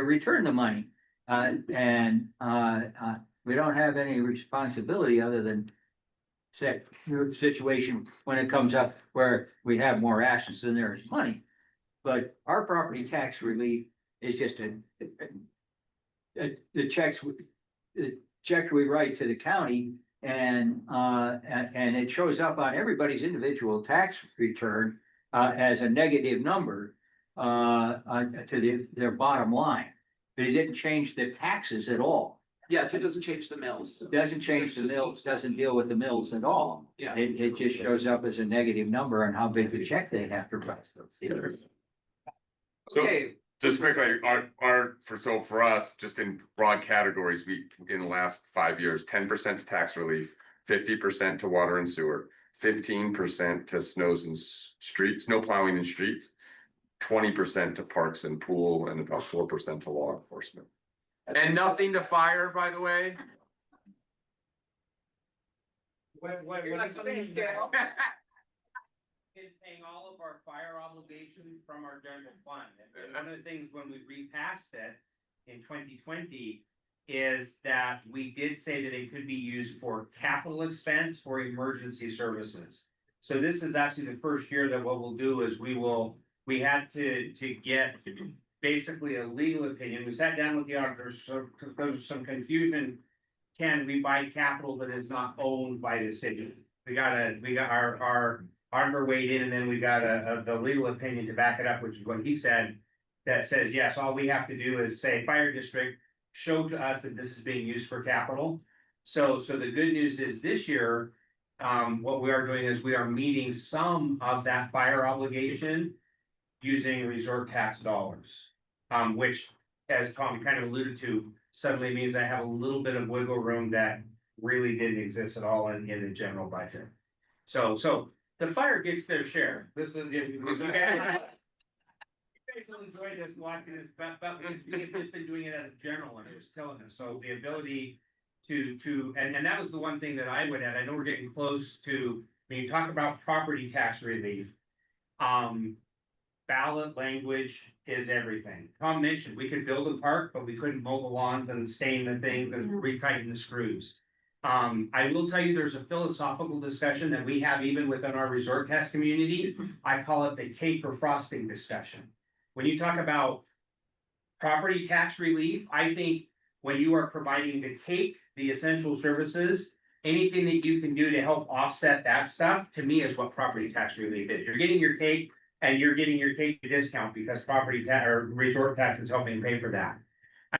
return the money. We don't have any responsibility other than situation when it comes up where we have more assets than there is money. But our property tax relief is just the checks we write to the county, and it shows up on everybody's individual tax return as a negative number to their bottom line. But it didn't change the taxes at all. Yes, it doesn't change the mills. It doesn't change the mills, doesn't deal with the mills at all. Yeah. It just shows up as a negative number on how big the check they have to write. So Okay, just quickly, for us, just in broad categories, we, in the last 5 years, 10% to tax relief, 50% to water and sewer, 15% to snow plowing and streets, 20% to parks and pool, and about 4% to law enforcement. And nothing to fire, by the way. You're not going to scale. Is paying all of our fire obligations from our general fund. And one of the things when we repassed it in 2020 is that we did say that it could be used for capital expense for emergency services. So this is actually the first year that what we'll do is we had to get basically a legal opinion. We sat down with the auditors, so because of some confusion, can we buy capital that is not owned by the city? We got our auditor weighed in, and then we got the legal opinion to back it up, which is what he said. That says, yes, all we have to do is say, fire district, show to us that this is being used for capital. So the good news is this year, what we are doing is we are meeting some of that fire obligation using resort tax dollars. Which, as Tom kind of alluded to, suddenly means I have a little bit of wiggle room that really didn't exist at all in the general budget. So the fire gets their share. This is, you guys will enjoy this watching this, but we've just been doing it as a general and it was killing us. So the ability and that was the one thing that I would add. I know we're getting close to, when you talk about property tax relief. Ballot language is everything. Tom mentioned we could build a park, but we couldn't mow the lawns and stain the things and retighten the screws. I will tell you, there's a philosophical discussion that we have even within our resort tax community. I call it the cake or frosting discussion. When you talk about property tax relief, I think when you are providing the cake, the essential services, anything that you can do to help offset that stuff, to me, is what property tax relief is. You're getting your cake and you're getting your cake discount because property tax or resort tax is helping pay for that.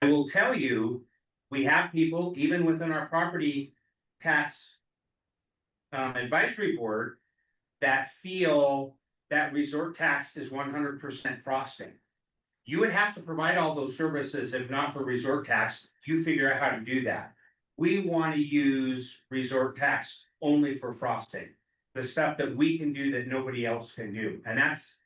I will tell you, we have people, even within our property tax advisory board, that feel that resort tax is 100% frosting. You would have to provide all those services if not for resort tax. You figure out how to do that. We want to use resort tax only for frosting, the stuff that we can do that nobody else can do, and that's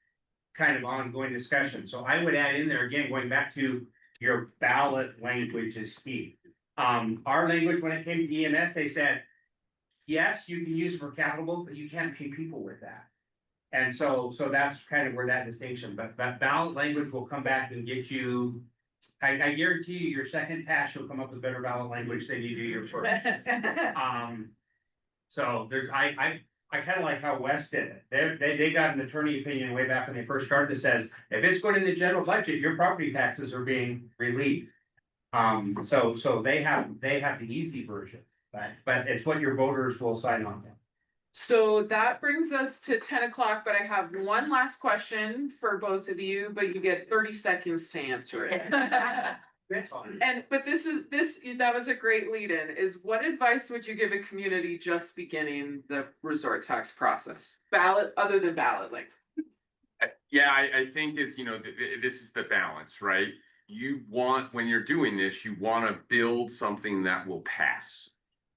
kind of ongoing discussion. So I would add in there again, going back to your ballot language is key. Our language when it came to EMS, they said, yes, you can use it for capital, but you can't pay people with that. And so that's kind of where that distinction, but that ballot language will come back and get you. I guarantee you, your second pass, you'll come up with better ballot language than you do your first. So there's, I kind of like how West did it. They got an attorney opinion way back when they first started that says, if it's going in the general budget, your property taxes are being relieved. So they have the easy version, but it's what your voters will sign on to. So that brings us to 10 o'clock, but I have one last question for both of you, but you get 30 seconds to answer it. But that was a great lead in, is what advice would you give a community just beginning the resort tax process? Other than ballot length. Yeah, I think is, this is the balance, right? You want, when you're doing this, you want to build something that will pass.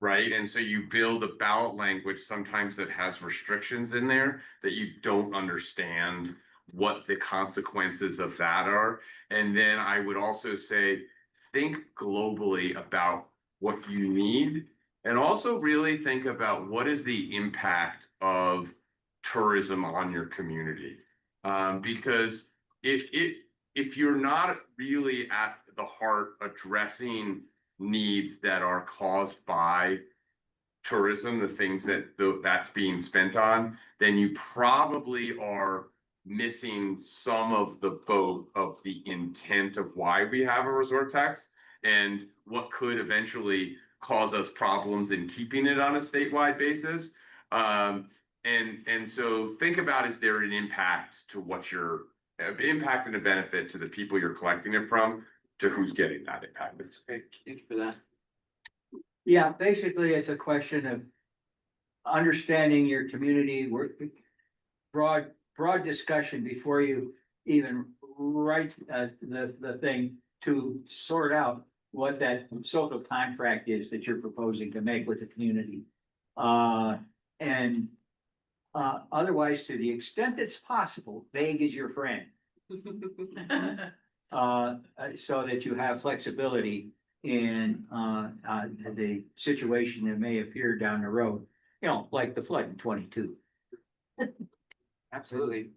Right, and so you build a ballot language sometimes that has restrictions in there that you don't understand what the consequences of that are. And then I would also say, think globally about what you need, and also really think about what is the impact of tourism on your community. Because if you're not really at the heart addressing needs that are caused by tourism, the things that's being spent on, then you probably are missing some of the boat of the intent of why we have a resort tax and what could eventually cause us problems in keeping it on a statewide basis. And so think about, is there an impact to what you're impact and a benefit to the people you're collecting it from, to who's getting that impact. Great, thank you for that. Yeah, basically, it's a question of understanding your community, broad discussion before you even write the thing to sort out what that social contract is that you're proposing to make with the community. Otherwise, to the extent it's possible, vague is your friend. So that you have flexibility in the situation that may appear down the road, like the flood in 22. Absolutely.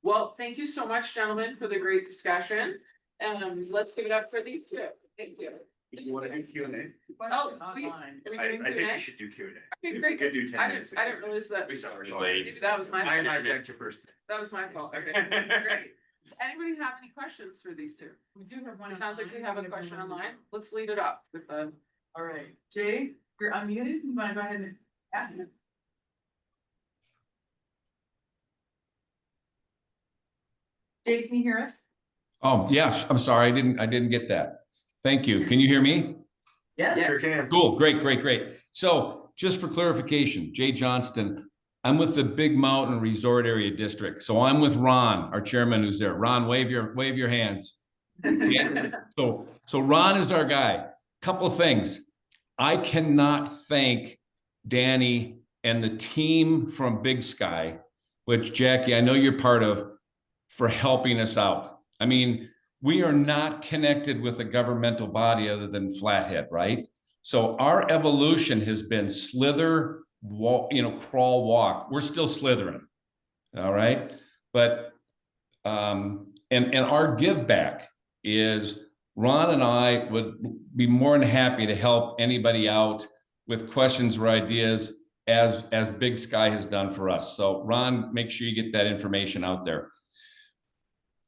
Well, thank you so much, gentlemen, for the great discussion. Let's give it up for these two. Thank you. You want to do Q&A? Oh, are we I doing think Q&A? we should do Q&A. Okay, great. We could do 10 minutes. I didn't realize that. We saw it Late. That was my I fault. hijacked you first. That was my fault. Okay, great. Does anybody have any questions for these two? We do have one. It sounds like we have a question online. Let's lead it up with the. All right, Jay, you're unmuted. You want to go ahead and ask it? Jay, can you hear us? Oh, yeah, I'm sorry, I didn't get that. Thank you. Can you hear me? Yeah. Yes. Sure can. Cool, great. So just for clarification, Jay Johnston, I'm with the Big Mountain Resort Area District. So I'm with Ron, our chairman who's there. Ron, wave your hands. Okay? So Ron is our guy. Couple of things. I cannot thank Danny and the team from Big Sky, which Jackie, I know you're part of, for helping us out. I mean, we are not connected with a governmental body other than Flathead, right? So our evolution has been slither, walk, crawl, walk. We're still slithering, all right? But and our give back is Ron and I would be more than happy to help anybody out with questions or ideas as Big Sky has done for us. So Ron, make sure you get that information out there.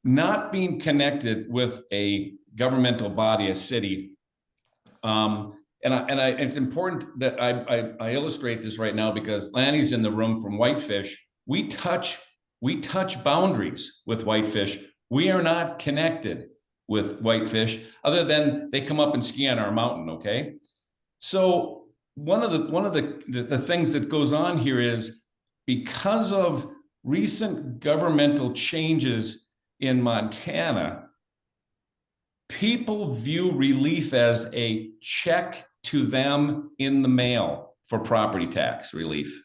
Not being connected with a governmental body, a city, it's important that I illustrate this right now because Lanny's in the room from Whitefish. We touch boundaries with Whitefish. We are not connected with Whitefish other than they come up and ski on our mountain. Okay, so one of the things that goes on here is because of recent governmental changes in Montana, people view relief as a check to them in the mail for property tax relief.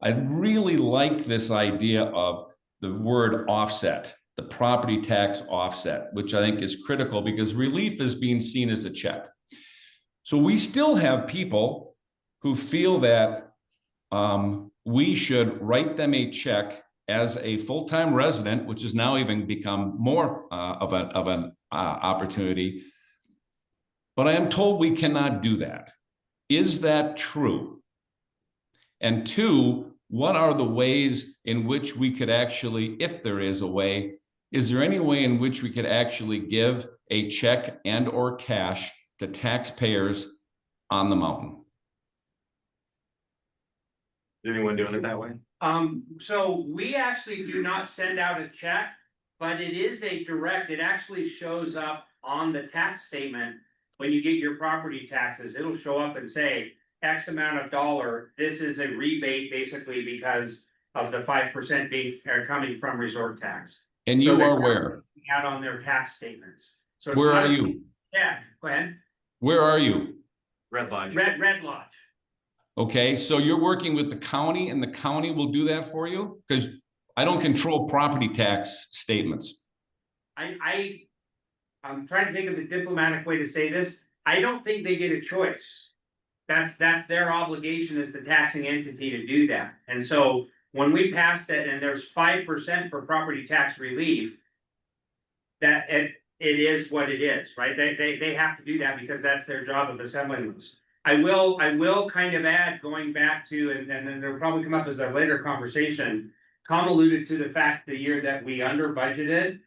I really like this idea of the word offset, the property tax offset, which I think is critical because relief is being seen as a check. So we still have people who feel that we should write them a check as a full-time resident, which has now even become more of an opportunity. But I am told we cannot do that. Is that true? And two, what are the ways in which we could actually, if there is a way, is there any way in which we could actually give a check and or cash to taxpayers on the mountain? Is anyone doing it that way? So we actually do not send out a check, but it is a direct, it actually shows up on the tax statement. When you get your property taxes, it'll show up and say X amount of dollar. This is a rebate basically because of the 5% being coming from resort tax. And you are where? Out on their tax statements. So where are you? Yeah, go ahead. Where are you? Red Lodge. Red Lodge. Okay, so you're working with the county and the county will do that for you? Because I don't control property tax statements. I'm trying to think of the diplomatic way to say this. I don't think they get a choice. That's their obligation as the taxing entity to do that. And so when we passed it and there's 5% for property tax relief, that it is what it is, right? They have to do that because that's their job of assembling those. I will kind of add, going back to, and then they'll probably come up as a later conversation. Tom alluded to the fact the year that we under budgeted,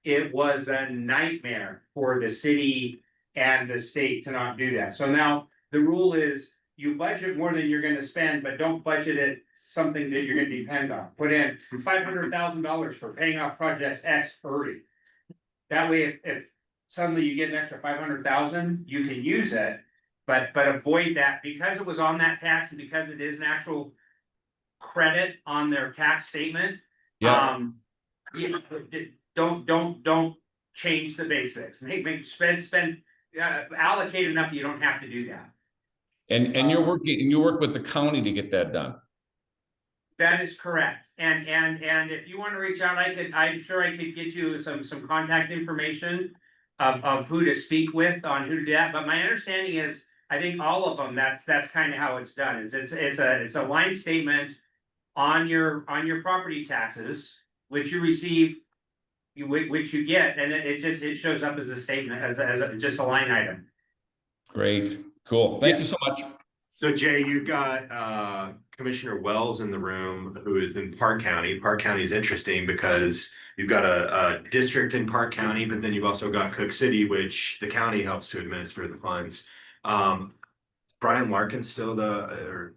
it was a nightmare for the city and the state to not do that. So now the rule is you budget more than you're gonna spend, but don't budget it something that you're gonna depend on. Put in $500,000 for paying off projects X early. That way, if suddenly you get an extra 500,000, you can use it. But avoid that because it was on that tax and because it is an actual credit on their tax statement. Yeah. You know, don't change the basics. Spend allocate enough. You don't have to do that. And you work with the county to get that done. That is correct. And if you want to reach out, I'm sure I could get you some contact information of who to speak with on who to do that. But my understanding is, I think all of them, that's kind of how it's done. It's a line statement on your property taxes, which you receive, which you get, and it shows up as a statement, as just a line item. Great, cool. Thank you so much. So Jay, you've got Commissioner Wells in the room who is in Park County. Park County is interesting because you've got a district in Park County, but then you've also got Cook City, which the county helps to administer the funds. Brian Larkin's still or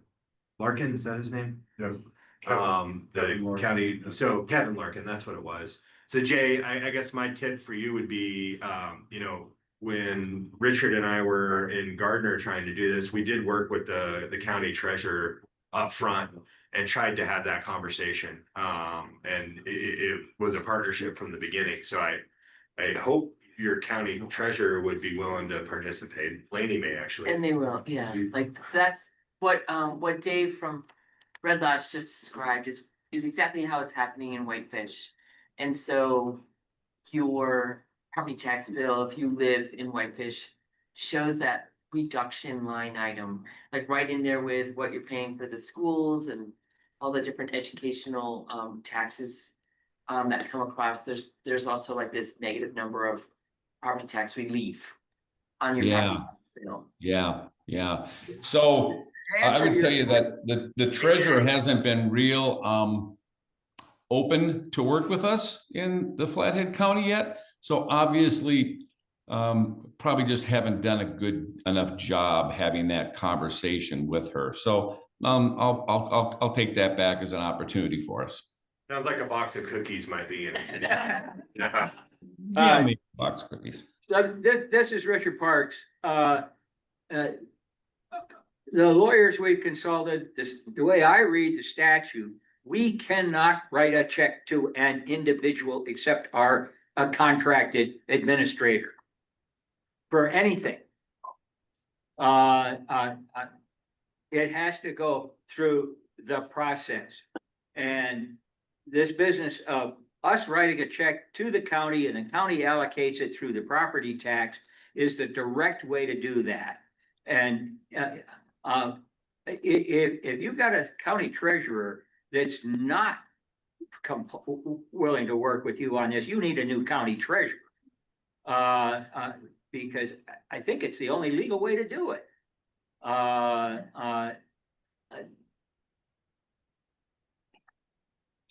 Larkin, is that his name? No. The county, so Kevin Larkin, that's what it was. So Jay, I guess my tip for you would be, when Richard and I were in Gardiner trying to do this, we did work with the county treasurer up front and tried to have that conversation. And it was a partnership from the beginning. So I hope your county treasurer would be willing to participate. Laney may actually. And they will, yeah, like that's what Dave from Red Lodge just described is exactly how it's happening in Whitefish. And so your property tax bill, if you live in Whitefish, shows that reduction line item, like right in there with what you're paying for the schools and all the different educational taxes that come across. There's also like this negative number of property tax relief on your property tax bill. Yeah. So I would tell you that the treasurer hasn't been real open to work with us in the Flathead County yet. So obviously, probably just haven't done a good enough job having that conversation with her. So I'll take that back as an opportunity for us. Sounds like a box of cookies might be in it. Maybe a box of cookies. So this is Richard Parks. The lawyers we've consulted, the way I read the statute, we cannot write a check to an individual except a contracted administrator for anything. It has to go through the process. And this business of us writing a check to the county and the county allocates it through the property tax is the direct way to do that. And if you've got a county treasurer that's not willing to work with you on this, you need a new county treasurer. Because I think it's the only legal way to do it.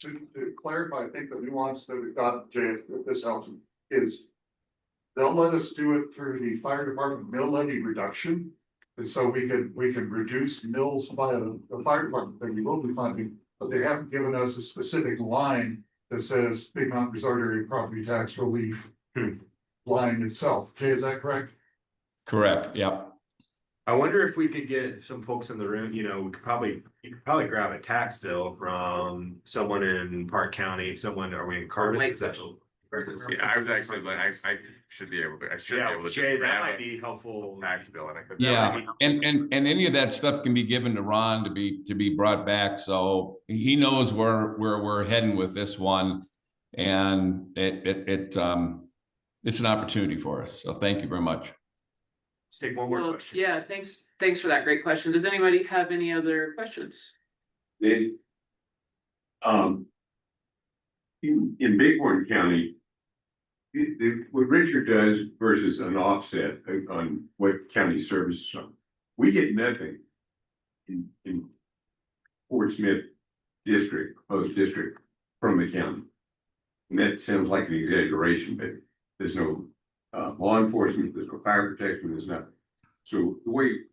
To clarify, I think the nuance that we've got, Jay, if this helps, is they'll let us do it through the fire department mill levy reduction. And so we can reduce mills by the fire department that we will be funding, but they haven't given us a specific line that says Big Mountain Resort Area Property Tax Relief line itself. Jay, is that correct? Correct, yep. I wonder if we could get some folks in the room, you could probably grab a tax bill from someone in Park County, are we in Carbon? Yeah, I was actually, I should be able to, Jay, that might be helpful. Tax bill and I could. Yeah, and any of that stuff can be given to Ron to be brought back, so he knows where we're heading with this one. And it's an opportunity for us, so thank you very much. Let's take one more question. Yeah, thanks for that great question. Does anybody have any other questions? In Bighorn County, what Richard does versus an offset on what county services are, we get nothing in Fort Smith district, proposed district from the county. And that sounds like an exaggeration, but there's no law enforcement, there's no fire protection, there's nothing. So the way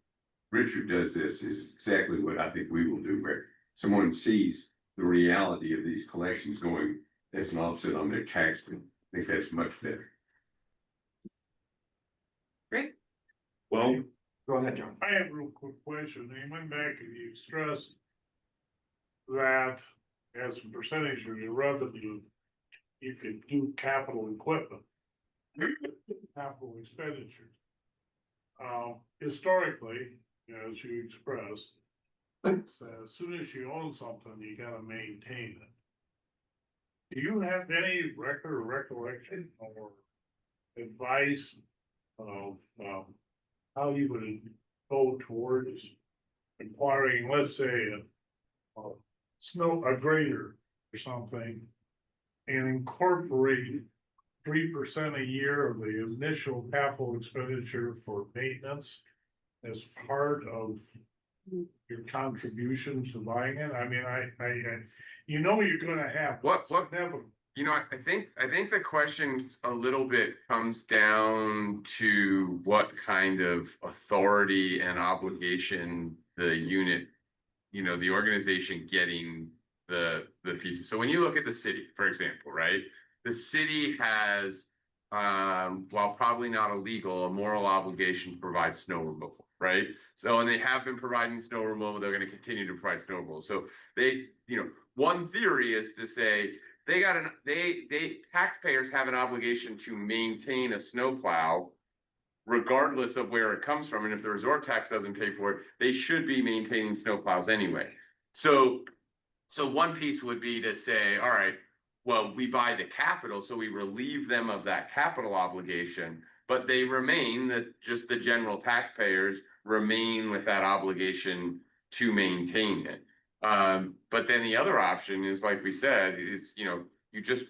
Richard does this is exactly what I think we will do, where someone sees the reality of these collections going as an offset on their tax bill. I think that's much better. Great. Well, go ahead, John. I have a real quick question. You went back and you stressed that as a percentage of your revenue, you could do capital equipment, capital expenditures. Historically, as you expressed, as soon as you own something, you gotta maintain it. Do you have any record or recollection or advice of how you would go towards acquiring, let's say, a grader or something, and incorporate 3% a year of the initial capital expenditure for maintenance as part of your contribution to buying it? I mean, you're gonna have. I think the question a little bit comes down to what kind of authority and obligation the unit, the organization getting the pieces. So when you look at the city, for example, right? The city has while probably not illegal, a moral obligation to provide snow removal, right? So, and they have been providing snow removal, they're gonna continue to provide snow removal. So they, one theory is to say, taxpayers have an obligation to maintain a snowplow regardless of where it comes from. And if the resort tax doesn't pay for it, they should be maintaining snowplows anyway. So one piece would be to say, all right, well, we buy the capital, so we relieve them of that capital obligation, but they remain just the general taxpayers remain with that obligation to maintain it. But then the other option is, like we said, is, you just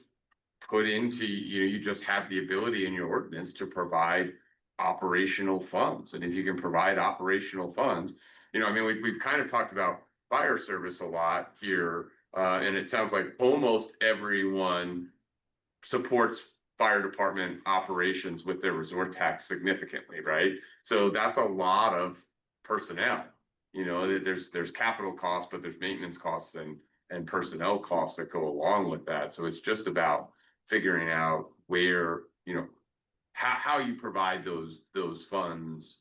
put into, you just have the ability in your ordinance to provide operational funds. And if you can provide operational funds, we've kind of talked about fire service a lot here. And it sounds like almost everyone supports fire department operations with their resort tax significantly, right? So that's a lot of personnel. There's capital costs, but there's maintenance costs and personnel costs that go along with that. So it's just about figuring out where, how you provide those funds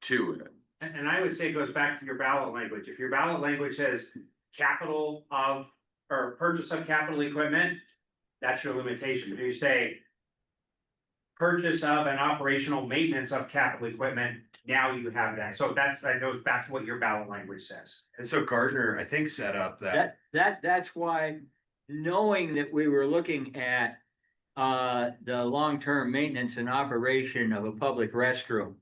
to it. And I would say it goes back to your ballot language. If your ballot language says capital of, or purchase of capital equipment, that's your limitation. If you say purchase of and operational maintenance of capital equipment, now you have that. So that goes back to what your ballot language says. And so Gardiner, I think, set up that. That's why, knowing that we were looking at the long-term maintenance and operation of a public restroom,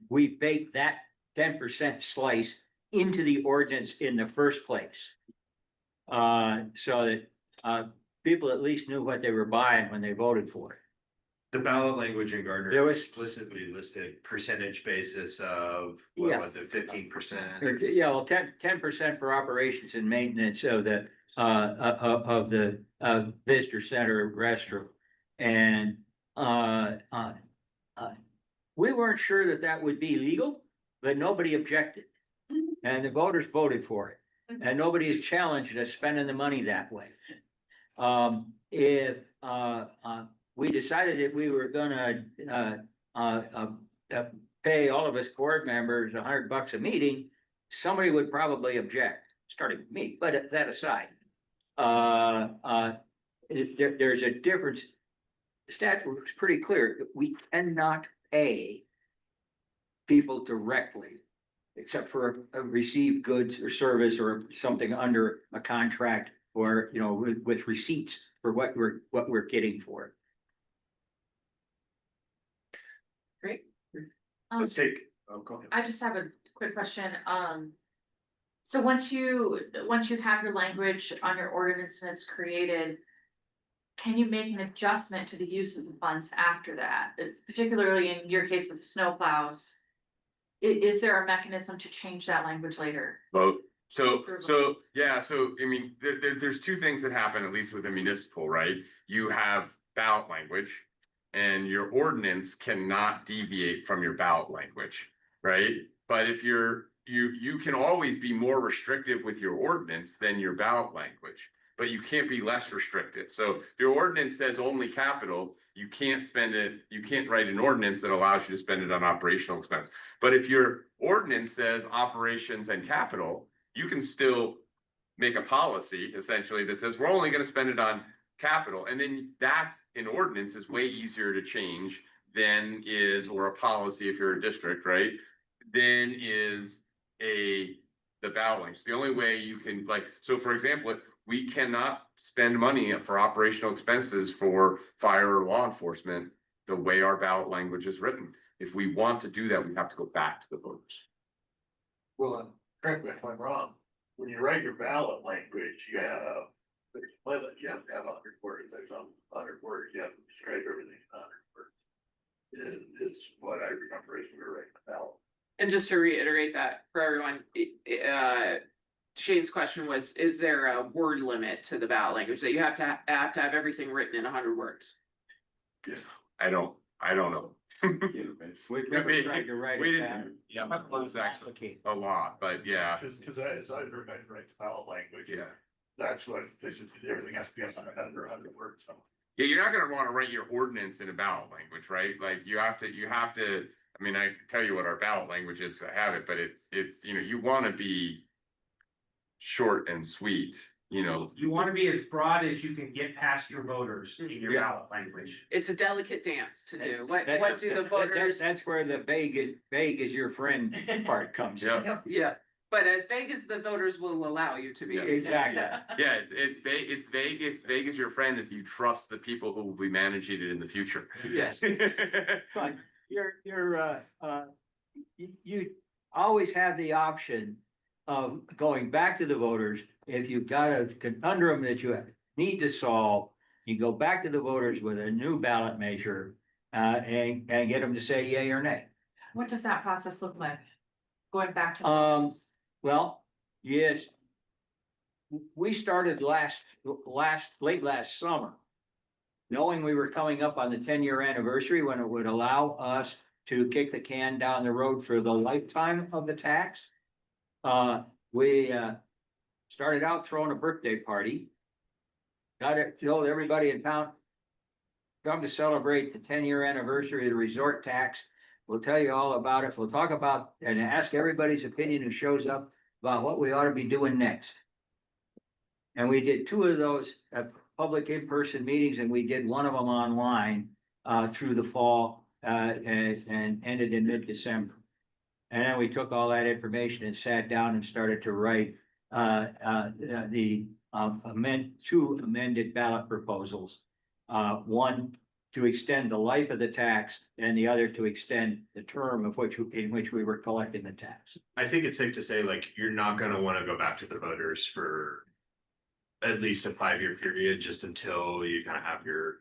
we baked that 10% slice into the ordinance in the first place. So that people at least knew what they were buying when they voted for it. The ballot language in Gardiner There was explicitly listed percentage basis of, what was it, 15%? Yeah, well, 10% for operations and maintenance of the visitor center restroom. And we weren't sure that would be legal, but nobody objected. And the voters voted for it. And nobody has challenged us spending the money that way. If we decided that we were gonna pay all of us board members $100 a meeting, somebody would probably object, starting with me. But that aside, there's a difference. The statute is pretty clear that we cannot pay people directly, except for received goods or service or something under a contract, or with receipts for what we're getting for it. Great. Let's take, go ahead. I just have a quick question. So once you have your language on your ordinance and it's created, can you make an adjustment to the use of the funds after that? Particularly in your case of the snow plows, is there a mechanism to change that language later? Vote. There's two things that happen, at least with a municipal, right? You have ballot language, and your ordinance cannot deviate from your ballot language, right? But if you can always be more restrictive with your ordinance than your ballot language, but you can't be less restrictive. So if your ordinance says only capital, you can't spend it, you can't write an ordinance that allows you to spend it on operational expense. But if your ordinance says operations and capital, you can still make a policy essentially that says we're only going to spend it on capital. And then that in ordinance is way easier to change than is, or a policy if you're a district, right? Than is the ballot language. The only way you can, so for example, we cannot spend money for operational expenses for fire or law enforcement the way our ballot language is written. If we want to do that, we have to go back to the voters. Well, correct me if I'm wrong, when you write your ballot language, you have to have 100 words, there's 100 words, you have to describe everything in 100 words. Is what I remember as we were writing the ballot. And just to reiterate that for everyone, Shane's question was, is there a word limit to the ballot language that you have to have everything written in 100 words? Yeah, I don't know. We've never tried to write it down. Yeah, that was actually a lot, but yeah. Because as I heard, I write the ballot language. Yeah. That's what, this is, everything has to be under 100 words. So Yeah, you're not gonna wanna write your ordinance in a ballot language, right? Like you have to, I mean, I can tell you what our ballot language is, I have it, but it's, you know, you wanna be short and sweet, you know. You wanna be as broad as you can get past your voters in your Yeah. ballot language. It's a delicate dance to do. What That- do the that- voters? That's where the vague is your friend part comes in. Yeah. Yeah, but as vague as the voters will allow you to be. Yeah. Exactly. Yeah, it's vague as your friend if you trust the people who will be managing it in the future. Yes. But you always have the option of going back to the voters. If you've got a conundrum that you need to solve, you go back to the voters with a new ballot measure, and get them to say yay or nay. What does that process look like? Going back to. Well, yes. We started late last summer. Knowing we were coming up on the 10-year anniversary when it would allow us to kick the can down the road for the lifetime of the tax. We started out throwing a birthday party. Told everybody in town, come to celebrate the 10-year anniversary of the resort tax. We'll tell you all about it. We'll talk about and ask everybody's opinion who shows up about what we ought to be doing next. And we did 2 of those public in-person meetings, and we did one of them online through the fall and ended in mid-December. And then we took all that information and sat down and started to write the 2 amended ballot proposals. One to extend the life of the tax, and the other to extend the term of in which we were collecting the tax. I think it's safe to say, like, you're not gonna wanna go back to the voters for at least a 5-year period, just until you kind of have your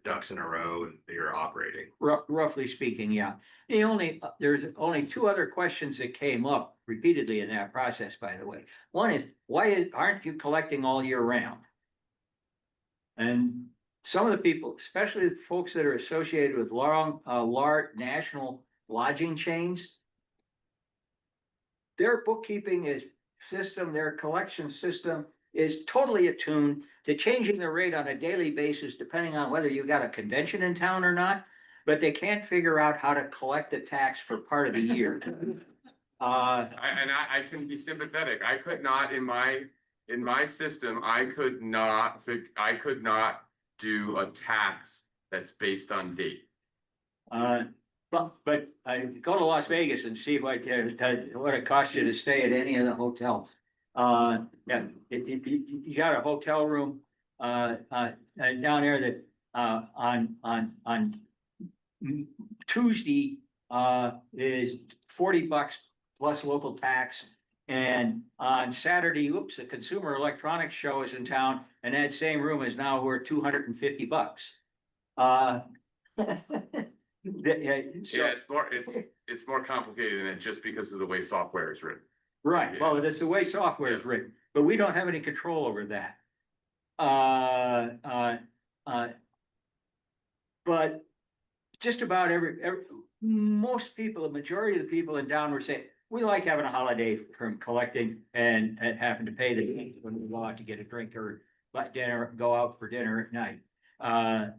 ducks in a row and you're operating. Roughly speaking, yeah. There's only 2 other questions that came up repeatedly in that process, by the way. One is, why aren't you collecting all year round? And some of the people, especially the folks that are associated with large national lodging chains, their bookkeeping system, their collection system is totally attuned to changing the rate on a daily basis, depending on whether you got a convention in town or not. But they can't figure out how to collect the tax for part of the year. I can be sympathetic. I could not in my system, I could not do a tax that's based on date. But go to Las Vegas and see what it costs you to stay at any of the hotels. Yeah, you got a hotel room down there that on Tuesday is $40 plus local tax. And on Saturday, a Consumer Electronics Show is in town, and that same room is now worth $250. Yeah, it's more complicated than it just because of the way software is written. Right, Yeah. well, it's the way software is written, but we don't have any control over that. But just about most people, the majority of the people in Downward say, we like having a holiday from collecting and having to pay the when we go out to get a drink or go out for dinner at night. And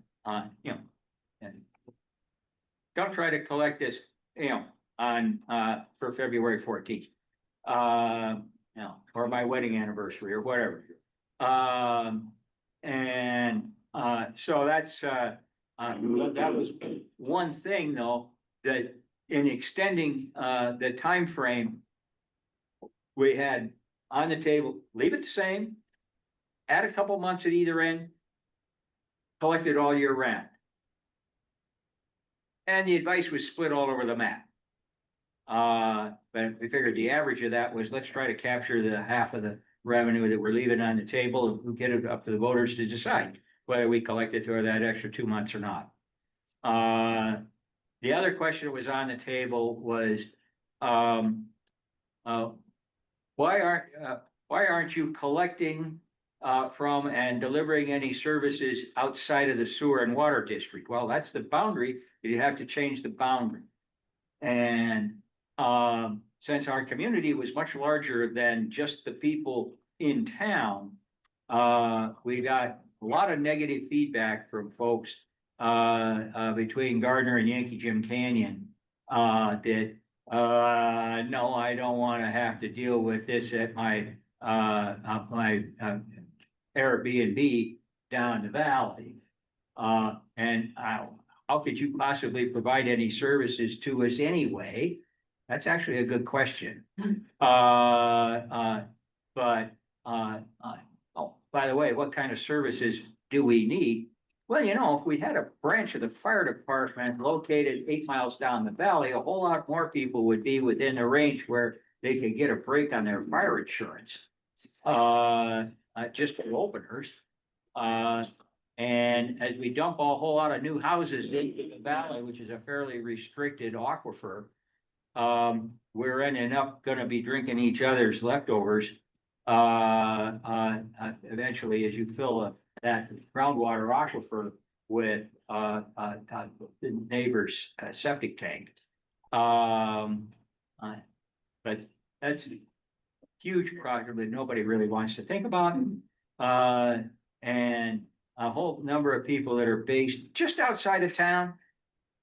don't try to collect this, for February 14th. Or my wedding anniversary or whatever. So that's that was one thing though, that in extending the time frame, we had on the table, leave it the same, add a couple months at either end, collect it all year round. And the advice was split all over the map. But we figured the average of that was, let's try to capture the half of the revenue that we're leaving on the table, and we'll get it up to the voters to decide whether we collect it for that extra 2 months or not. The other question that was on the table was, why aren't you collecting from and delivering any services outside of the sewer and water district? Well, that's the boundary. You have to change the boundary. And since our community was much larger than just the people in town, we got a lot of negative feedback from folks between Gardiner and Yankee Jim Canyon. That, no, I don't wanna have to deal with this at my Airbnb down the valley. And how could you possibly provide any services to us anyway? That's actually a good question. But, oh, by the way, what kind of services do we need? Well, you know, if we had a branch of the fire department located 8 miles down the valley, a whole lot more people would be within the range where they could get a break on their fire insurance. Just for openers. And as we dump a whole lot of new houses into the valley, which is a fairly restricted aquifer, we're ending up gonna be drinking each other's leftovers. Eventually, as you fill that groundwater aquifer with the neighbor's septic tank. But that's a huge problem that nobody really wants to think about. And a whole number of people that are based just outside of town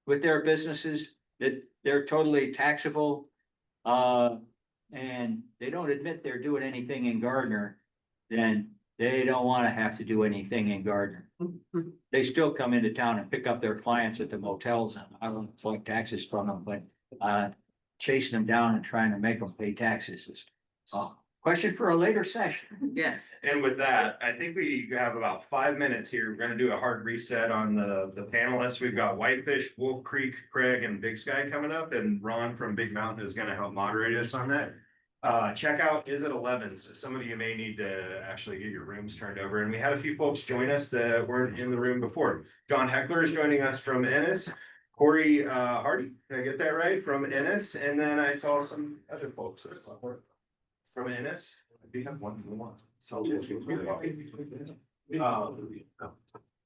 with their businesses, that they're totally taxable. And they don't admit they're doing anything in Gardiner, then they don't want to have to do anything in Gardiner. They still come into town and pick up their clients at the motels, and I don't collect taxes from them, but chasing them down and trying to make them pay taxes is a question for a later session. Yes. And with that, I think we have about 5 minutes here. We're gonna do a hard reset on the panelists. We've got Whitefish, Wolf Creek, Craig, and Big Sky coming up, and Ron from Big Mountain is gonna help moderate us on that. Checkout is at 11, so some of you may need to actually get your rooms turned over. And we had a few folks join us that weren't in the room before. John Heckler is joining us from Ennis. Corey Hardy, did I get that right? From Ennis, and then I saw some other folks as well. From Ennis, we have one more. So